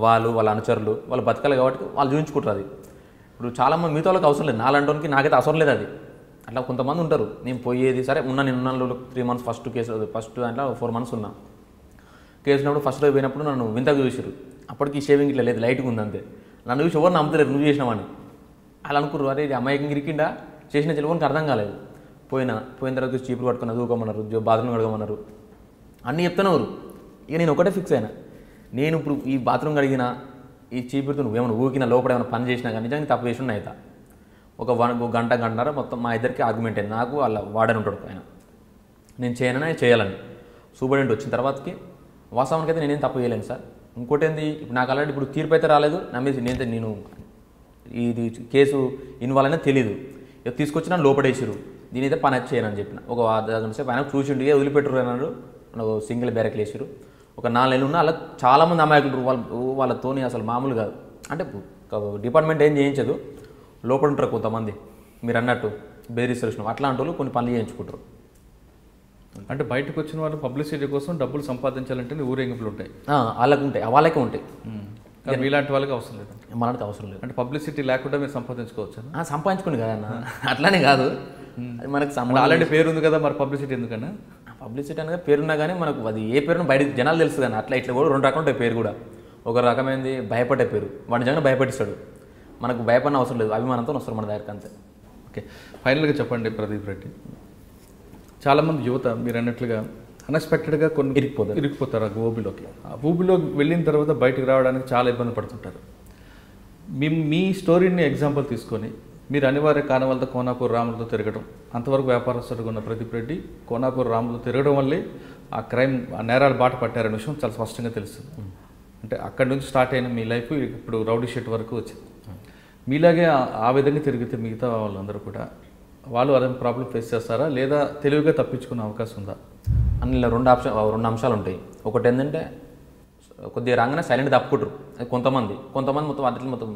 వాళ్ళ అనుచరులు వాళ్ళు బతకాలి కాబట్టి వాళ్ళు చూపించుకుంటారు. అది ఇప్పుడు చాలామంది మిగతా వాళ్ళకి అవసరం లేదు, నాలంటోనికి నాకైతే అవసరం లేదు అది. అట్లా కొంతమంది ఉంటారు, నేను పోయేది సరే నేను 3 months ఫస్ట్ దాంట్లో 4 months ఉన్నా. కేసునప్పుడు ఫస్ట్ రోజు పోయినప్పుడు నన్ను వింతగా చూసారు, అప్పటికి షేవింగ్ ఇట్లా లేదు, లైట్గా ఉంది అంతే. నన్ను చూసి ఎవరు నమ్ముతలేరు, నువ్వు చేసినావని అలా అనుకుర్రు. అరే ఇది అమ్మాయికి ఇరికిండా చేసిన చెల్లుకోనికి అర్థం కాలేదు. పోయిన తర్వాత చీపులు పట్టుకుని దూకోమన్నారు, బాత్రూమ్ కడగమన్నారు, అన్నీ చెప్తున్నారు. ఇక నేను ఒకటే ఫిక్స్ అయినా, నేను ఇప్పుడు ఈ బాత్రూమ్ కడిగిన ఈ చీపురుతో నువ్వేమైనా ఊకినా లోపల ఏమైనా పని చేసినా కానీ నిజంగా తప్పు చేసి ఉన్నాయి. ఒక గంటన్నర మొత్తం మా ఇద్దరికి ఆర్గ్యుమెంట్ అయింది. నాకు వాళ్ళ వాడని ఉంటాడు ఆయన, నేను చేయననే చేయాలని. సూపరింటెండెంట్ వచ్చిన తర్వాతకి వాస్తవానికి అయితే నేనేం తప్పు చేయలేను సార్. ఇంకోటి ఏంది, ఇప్పుడు నాకు ఆల్రెడీ ఇప్పుడు తీర్పు అయితే రాలేదు నా మీద, నేను ఇది కేసు ఇన్వాల్వ్ అయినా తెలీదు, తీసుకొచ్చి నన్ను లోపడేసారు, దీనైతే పని అయితే చేయనని చెప్పిన. ఒక అర్ధగంట సేపు ఆయన చూసిండు, వదిలిపెట్టరు అన్నాడు, సింగిల్ బ్యారెక్లు వేసారు. ఒక 4 నెలలు ఉన్నా అలా చాలామంది అమాయకులు వాళ్ళతోని అసలు మామూలు కాదు. అంటే డిపార్ట్మెంట్ ఏం చేయించదు, లోపల ఉంటారు కొంతమంది మీరు అన్నట్టు బెదిరిస్తారు, అట్లాంటి వాళ్ళు కొన్ని పనులు చేయించుకుంటారు. అంటే బయటకు వచ్చిన వాళ్ళు పబ్లిసిటీ కోసం డబ్బులు సంపాదించాలంటే ఊరేగింపులు ఉంటాయి, వాళ్ళకే ఉంటాయి. మీలాంటి వాళ్ళకి అవసరం లేదు, మనకి అవసరం లేదు. అంటే పబ్లిసిటీ లేకుండా మీరు సంపాదించుకోవచ్చు. సంపాదించుకోండి కదన్న, అట్లానే కాదు, మనకి ఆల్రెడీ పేరు ఉంది కదా, మరి పబ్లిసిటీ ఎందుకన్నా? పబ్లిసిటీ అనేది పేరున్నా కానీ మనకు అది ఏ పేరును బయట జనాలు తెలుసు కానీ ఇట్లా కూడా 2 రకాలు ఉంటాయి పేరు కూడా. ఒక రకమైనది భయపడే పేరు, వాడి నిజంగా భయపడిస్తాడు, మనకు భయపడిన అవసరం లేదు, అభిమానంతో వస్తారు మన దగ్గరికి అంతే. ఓకే, ఫైనల్గా చెప్పండి ప్రదీప్ రెడ్డి, చాలామంది యువత మీరు అన్నట్లుగా అన్ఎక్స్పెక్టెడ్గా కొన్ని ఇరికిపోతారు ఆ ఊబిలోకి. ఆ ఊబిలోకి వెళ్ళిన తర్వాత బయటకు రావడానికి చాలా ఇబ్బంది పడుతుంటారు. మీ స్టోరీని ఎగ్జాంపుల్ తీసుకొని మీరు అనివార్య కారణాలతో కోనాపూర్ రాములతో తిరగడం, అంతవరకు వ్యాపారస్తుడిగా ఉన్న ప్రదీప్ రెడ్డి కోనాపూర్ రాములతో తిరగడం వల్లే ఆ నేరాలు బాట పట్టారనే విషయం చాలా స్పష్టంగా తెలుస్తుంది. అంటే అక్కడి నుంచి స్టార్ట్ అయిన మీ లైఫ్ ఇప్పుడు రౌడీ షీట్ వరకు వచ్చింది. మీలాగే ఆ విధంగా తిరిగితే మిగతా వాళ్ళందరూ కూడా వాళ్ళు అదే ప్రాబ్లం ఫేస్ చేస్తారా, లేదా తెలివిగా తప్పించుకునే అవకాశం ఉందా? అందులో 2 అంశాలు ఉంటాయి. ఒకటి ఏంటంటే కొద్దిగా రాగానే సైలెంట్ తప్పుకుంటారు కొంతమంది మొత్తం అట్లా మొత్తం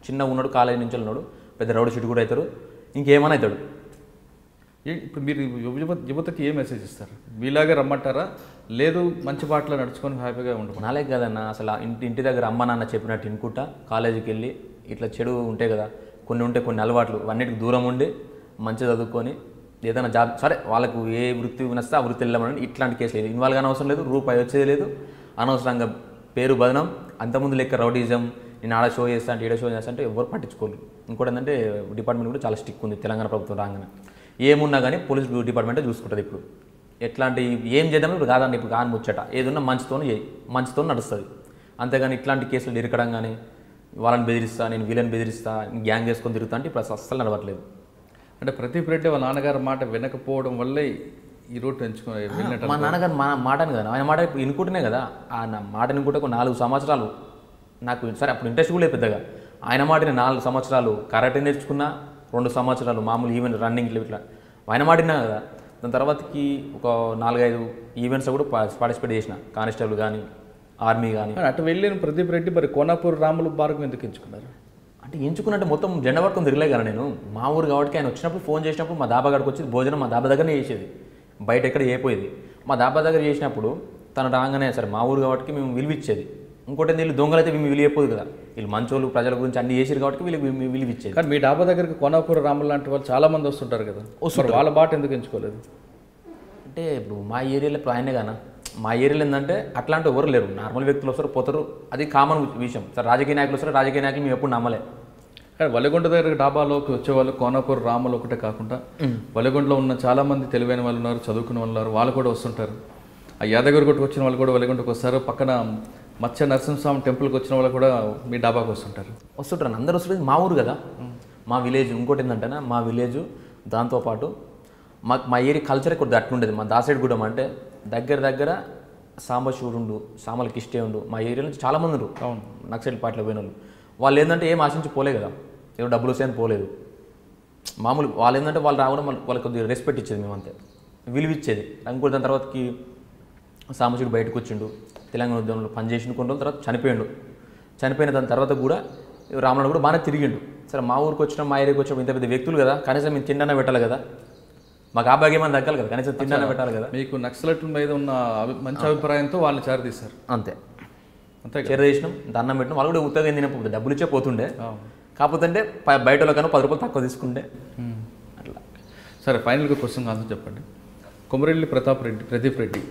చిన్నగా ఉన్నాడు, కాలేజీ నుంచి ఉన్నాడు, పెద్ద రౌడీ షీట్ కూడా అవుతారు, ఇంకేమైనా అవుతాడు. ఇప్పుడు మీరు యువతకి ఏ మెసేజ్ ఇస్తారు? మీలాగే రమ్మంటారా, లేదు మంచి బాటలో నడుచుకొని హ్యాపీగా ఉండదు? నాలే కదన్న, అసలు ఇంటి దగ్గర అమ్మ నాన్న చెప్పినట్టు వినుకుంటా కాలేజీకి వెళ్ళి ఇట్లా చెడు ఉంటాయి కదా కొన్ని అలవాట్లు, అన్నిటికి దూరం ఉండి మంచిగా చదువుకొని ఏదైనా జాబ్ సరే వాళ్ళకు ఏ వృత్తి నస్తే ఆ వృత్తి వెళ్ళమని ఇట్లాంటి కేసులు ఇన్వాల్వ్ కానీ అవసరం లేదు, రూపాయి వచ్చేది లేదు, అనవసరంగా పేరు బదనం, అంతకుముందు లెక్క రౌడీజం, నేను ఆడ షో చేస్తా అంటే ఈడ షో చేస్తా అంటే ఎవరు పట్టించుకోరు. ఇంకోటి ఏంటంటే డిపార్ట్మెంట్ కూడా చాలా స్ట్రిక్ట్ ఉంది తెలంగాణ ప్రభుత్వం రాగానే, ఏమున్నా కానీ పోలీస్ డిపార్ట్మెంటే చూసుకుంటుంది. ఇప్పుడు ఎట్లాంటి ఏం చేద్దాం ఇప్పుడు కాదండి, ఇప్పుడు కాని ముచ్చట ఏదున్నా మంచితో నడుస్తుంది, అంతేగాని ఇట్లాంటి కేసులు ఇరకడం కానీ వాళ్ళని బెదిరిస్తా, నేను వీళ్ళని బెదిరిస్తా, గ్యాంగ్ చేసుకొని తిరుగుతా అంటే ఇప్పుడు అస్సలు నడవట్లేదు. అంటే ప్రదీప్ రెడ్డి వాళ్ళ నాన్నగారి మాట వినకపోవడం వల్లే ఈ రూట్ ఎంచుకుని మా నాన్నగారు మాటని కదా, ఆయన మాట వినుకుంటేనే కదా, ఆ మాట వినుకుంటే ఒక 4 సంవత్సరాలు నాకు సరే అప్పుడు ఇంట్రెస్ట్ కూడా పెద్దగా, ఆయన మాటని 4 సంవత్సరాలు కరాటే నేర్చుకున్నా, 2 సంవత్సరాలు మామూలు ఈవెంట్ రన్నింగ్ ఇట్లా ఆయన మాటినా కదా. దాని తర్వాతకి ఒక 4-5 ఈవెంట్స్ కూడా పార్టిసిపేట్ చేసిన, కానిస్టేబుల్ కానీ ఆర్మీ కానీ. అటు వెళ్ళిన ప్రదీప్ రెడ్డి మరి కోనాపూర్ రాములు మార్గం ఎందుకు ఎంచుకున్నారు? అంటే ఎంచుకున్నట్టు మొత్తం జెండా పట్టుకొని తిరగలే కదా నేను. మా ఊరు కాబట్టి ఆయన వచ్చినప్పుడు ఫోన్ చేసినప్పుడు మా దాబా గడికి వచ్చి భోజనం మా దాబా దగ్గరనే చేసేది, బయట ఎక్కడ చేయపోయేది. మా దాబా దగ్గర చేసినప్పుడు తను రాగానే సరే మా ఊరు కాబట్టి మేము విలువిచ్చేది. ఇంకోటి వీళ్ళు దొంగలైతే మేము విలువైపోదు కదా, వీళ్ళు మంచోళ్ళు ప్రజల గురించి అన్ని చేసారు కాబట్టి వీళ్ళకి విలువిచ్చేది. కానీ మీ డాబా దగ్గరికి కోనాపూర్ రాములు లాంటి వాళ్ళు చాలామంది వస్తుంటారు కదా, వాళ్ళ బాట ఎందుకు ఎంచుకోలేదు? అంటే ఇప్పుడు మా ఏరియాలో ఇప్పుడు ఆయనే కానీ మా ఏరియాలో ఏంటంటే అట్లాంటి ఎవరు లేరు, నార్మల్ వ్యక్తులు వస్తారు పోతారు, అది కామన్ విషయం. సార్ రాజకీయ నాయకులు వస్తారు, రాజకీయ నాయకులు మేము ఎప్పుడు నమ్మలే. కానీ వలిగొండ దగ్గర డాబాలోకి వచ్చేవాళ్ళు కోనాపూర్ రాములు ఒకటే కాకుండా వలిగొండలో ఉన్న చాలామంది తెలివైన వాళ్ళు ఉన్నారు, చదువుకున్న వాళ్ళు ఉన్నారు, వాళ్ళు కూడా వస్తుంటారు. ఆ యాదగిరి గుట్టకు వచ్చిన వాళ్ళు కూడా వలిగొండకు వస్తారు, పక్కన మత్స్య నరసింహస్వామి టెంపుల్కి వచ్చిన వాళ్ళు కూడా మీ డాబాకి వస్తుంటారు. అందరూ వస్తుంది మా ఊరు కదా, మా విలేజ్. ఇంకోటి ఏంటంటే మా విలేజ్ దాంతోపాటు మా ఏరియా కల్చరే కొద్దిగా అట్లుండేది. మా దాసేడుగూడెం అంటే దగ్గర సాంబశివుడు, సామల కిష్టేయుడు మా ఏరియా నుంచి చాలామంది ఉన్నారు. అవును, నక్సల్ పార్టీలో పోయిన వాళ్ళు ఏంటంటే ఏం ఆశించి పోలే కదా, ఏదో డబ్బులు వస్తాయని పోలేదు. మామూలు వాళ్ళు ఏంటంటే వాళ్ళు రావడం వాళ్ళకి కొద్దిగా రెస్పెక్ట్ ఇచ్చేది, మేమంతే విలువిచ్చేది. ఇంకోటి దాని తర్వాతకి సాంబశివుడు బయటకు వచ్చిండు, తెలంగాణ ఉద్యమంలో పనిచేసిన కొన్ని రోజుల తర్వాత చనిపోయిన దాని తర్వాత కూడా రామనాడు కూడా బాగానే తిరిగిండు. సరే మా ఊరికి వచ్చినా మా ఏరియాకి వచ్చిన ఇంత పెద్ద వ్యక్తులు కదా, కనీసం మేము తిండన్నా పెట్టాలి కదా, మాకు ఆ భాగ్యం ఏమైనా దక్కాలి కదా, కనీసం తిండన్నా పెట్టాలి కదా. మీకు నక్సలైట్ల మీద ఉన్న మంచి అభిప్రాయంతో వాళ్ళని చేరదీశారు, అంతే చేరదీసినాం, దండం పెట్టినాం. వాళ్ళు కూడా ఉత్తగా తినప్పుడు డబ్బులు ఇచ్చే పోతుండే, కాకపోతే అంటే బయట కన్నా 10 రూపాయలు తక్కువ తీసుకుంటే అట్లా. సరే, ఫైనల్గా క్వశ్చన్ ఆన్సర్ చెప్పండి. కొమరెల్లి ప్రదీప్ రెడ్డి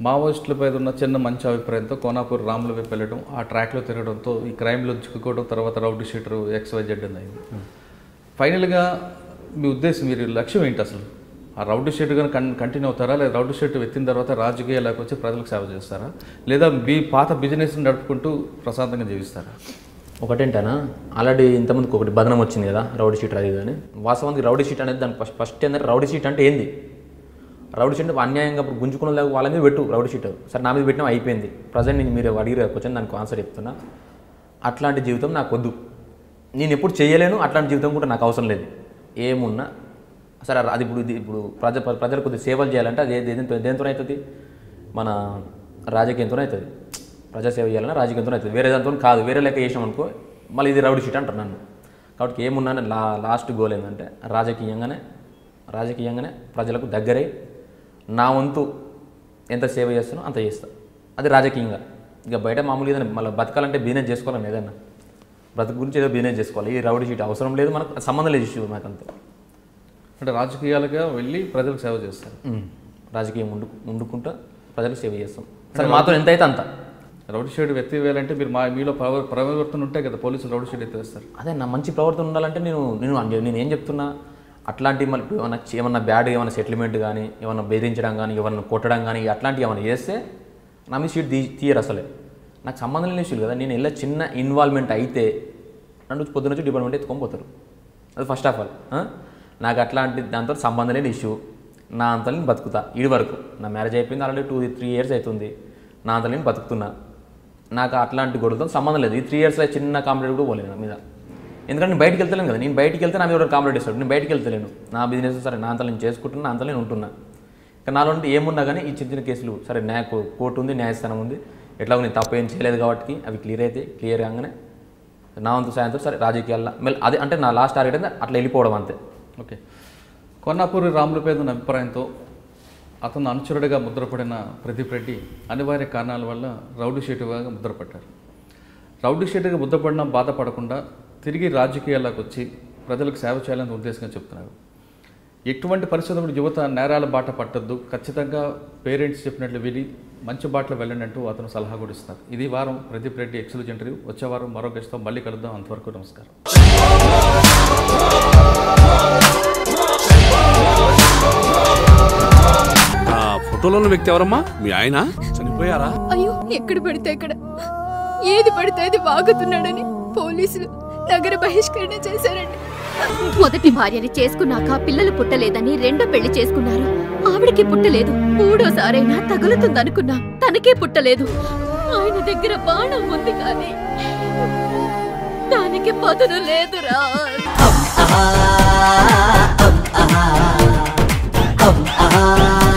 మావోయిస్టుల మీద ఉన్న చిన్న మంచి అభిప్రాయంతో కోనాపూర్ రాముల వైపు వెళ్ళడం, ఆ ట్రాక్లో తిరగడంతో ఈ క్రైమ్లో చిక్కుకోవడం, తర్వాత రౌడీ షీటరు XYZ అయింది. ఫైనల్గా మీ ఉద్దేశం, మీరు లక్ష్యం ఏంటి అసలు? ఆ రౌడీ షీట్ కానీ కంటిన్యూ అవుతారా, లేదా రౌడీ షీట్ ఎత్తిన తర్వాత రాజకీయాలకు వచ్చి ప్రజలకు సేవ చేస్తారా, లేదా మీ పాత బిజినెస్ని నడుపుకుంటూ ప్రశాంతంగా జీవిస్తారా? ఒకటేంటనా, ఆల్రెడీ ఇంతమందికి ఒకటి బదనం వచ్చింది కదా రౌడీ షీట్ అది కానీ. వాస్తవానికి రౌడీ షీట్ అనేది దాని ఫస్ట్ ఏంటంటే రౌడీ షీట్ అంటే ఏంది? రౌడీ షీట్ అన్యాయంగా గుంజుకున్న వాళ్ళ మీద పెట్టు రౌడీ షీట్. సరే నా మీద పెట్టినా అయిపోయింది. ప్రజెంట్ నేను మీరు అడిగిన క్వశ్చన్ దానికి ఆన్సర్ చెప్తున్నా. అట్లాంటి జీవితం నాకు వద్దు, నేను ఎప్పుడు చేయలేను, అట్లాంటి జీవితం కూడా నాకు అవసరం లేదు. ఏమున్నా సరే అది ఇప్పుడు ప్రజలు కొద్దిగా సేవలు చేయాలంటే అది దేంతో అవుతుంది, మన రాజకీయంతో అవుతుంది. ప్రజాసేవ చేయాలన్నా రాజకీయంతో అవుతుంది, వేరే దాంతో కాదు. వేరే లెక్క చేసాం అనుకో మళ్ళీ ఇది రౌడీ షీట్ అంటారు నన్ను. కాబట్టి ఏమున్నా లాస్ట్ గోల్ ఏంటంటే రాజకీయంగానే ప్రజలకు దగ్గరై నా వంతు ఎంత సేవ చేస్తానో అంత చేస్తాను, అది రాజకీయంగా. ఇక బయట మామూలుగా ఏదైనా మళ్ళీ బతకాలంటే బిజినెస్ చేసుకోవాలని, ఏదైనా బ్రతుకు గురించి ఏదో బిజినెస్ చేసుకోవాలి. ఈ రౌడీ షీట్ అవసరం లేదు, మనకు సంబంధం లేదు ఇష్యూ నాకు అంతే. అంటే రాజకీయాలుగా వెళ్ళి ప్రజలకు సేవ చేస్తారు, రాజకీయం వండుకుంటా ప్రజలకు సేవ చేస్తాం. సరే మాతో ఎంత అయితే అంత. రౌడీ షీట్ ఎత్తివేయాలంటే మీరు మీలో ప్రవర్తన ఉంటాయి కదా, పోలీసులు రౌడీ షీట్ ఎత్తివేస్తారు. అదే నా మంచి ప్రవర్తన ఉండాలంటే నేను ఏం చెప్తున్నా, అట్లాంటి మళ్ళీ ఏమన్నా బ్యాడ్ ఏమైనా సెటిల్మెంట్ కానీ, ఏమన్నా బెదిరించడం కానీ, ఎవరన్నా కొట్టడం కానీ, అట్లాంటివి ఏమైనా చేస్తే నా మీద షీట్ తీయరు అసలే. నాకు సంబంధం లేని ఇష్యూలు కదా. నేను ఇలా చిన్న ఇన్వాల్వ్మెంట్ అయితే నన్ను పొద్దున వచ్చి డిపార్ట్మెంట్ ఎత్తుకొని పోతారు. అది ఫస్ట్ ఆఫ్ ఆల్. నాకు అట్లాంటి దాంతో సంబంధం లేని ఇష్యూ. నా అంతా నేను బతుకుతా. ఇది వరకు నా మ్యారేజ్ అయిపోయింది, ఆల్రెడీ 2-3 years అవుతుంది. నా అంతా నేను బతుకుతున్నా. నాకు అట్లాంటి గొడవలతో సంబంధం లేదు. ఈ 3 yearsలో చిన్న కాంప్లైంట్ కూడా పోలేదు నా మీద. ఎందుకంటే నేను బయటికి వెళ్తలేను కదా. నేను బయటికి వెళ్తే నా మీద ఎవరు కాంప్లైంట్ ఇస్తాడు. నేను బయటికి వెళ్తలేను. నా బిజినెస్ సరే నా అంతా నేను చేసుకుంటున్నా, నా అంతా నేను ఉంటున్నా. ఇక నాలో ఏమున్నా కానీ ఈ చిన్న కేసులు సరే కోర్టు ఉంది, న్యాయస్థానం ఉంది, ఎట్లాగో నేను తప్పు ఏం చేయలేదు కాబట్టి అవి క్లియర్ అయితే క్లియర్ కాగానే నా వంతు సాయంత్రం సరే రాజకీయాల్లో మళ్ళీ అదే అంటే నా లాస్ట్ టార్గెట్ అయితే అట్లా వెళ్ళిపోవడం అంతే. ఓకే. కోనాపూర్ రాములపై ఉన్న అభిప్రాయంతో అతను అనుచరుడిగా ముద్రపడిన ప్రదీప్ రెడ్డి అనివార్య కారణాల వల్ల రౌడీ షీటుగా ముద్రపడ్డారు. రౌడీ షీటుగా ముద్రపడినా బాధపడకుండా తిరిగి రాజకీయాల్లోకి వచ్చి ప్రజలకు సేవ చేయాలని ఉద్దేశంగా చెప్తున్నారు. ఎటువంటి పరిస్థితుల్లో యువత నేరాల బాట పట్టద్దు, ఖచ్చితంగా పేరెంట్స్ చెప్పినట్లు విని మంచి బాటలో వెళ్ళండి అంటూ అతను సలహా కూడా ఇస్తారు. ఇది వారం ప్రదీప్ రెడ్డి ఎక్స్క్లూజివ్ ఇంటర్వ్యూ. వచ్చే వారం మరో గెస్ట్తో మళ్ళీ కలుద్దాం. అంతవరకు నమస్కారం. ఫోటోలో ఉన్న వ్యక్తి ఎవరమ్మా? మీ ఆయన చనిపోయారా? అయ్యో, ఎక్కడ పడితే అక్కడ ఏది పడితే అది వాగుతున్నాడని పోలీసులు నగర బహిష్కరణ చేశారండి. మొదటి భార్యని చేసుకున్నాక పిల్లలు పుట్టలేదని రెండో పెళ్లి చేసుకున్నారు. ఆవిడకి పుట్టలేదు. మూడోసారైనా తగులుతుందనుకున్నా, తనకే పుట్టలేదు. ఆయన దగ్గర బాణం ఉంది కానీ దానికి పదును లేదురా. ah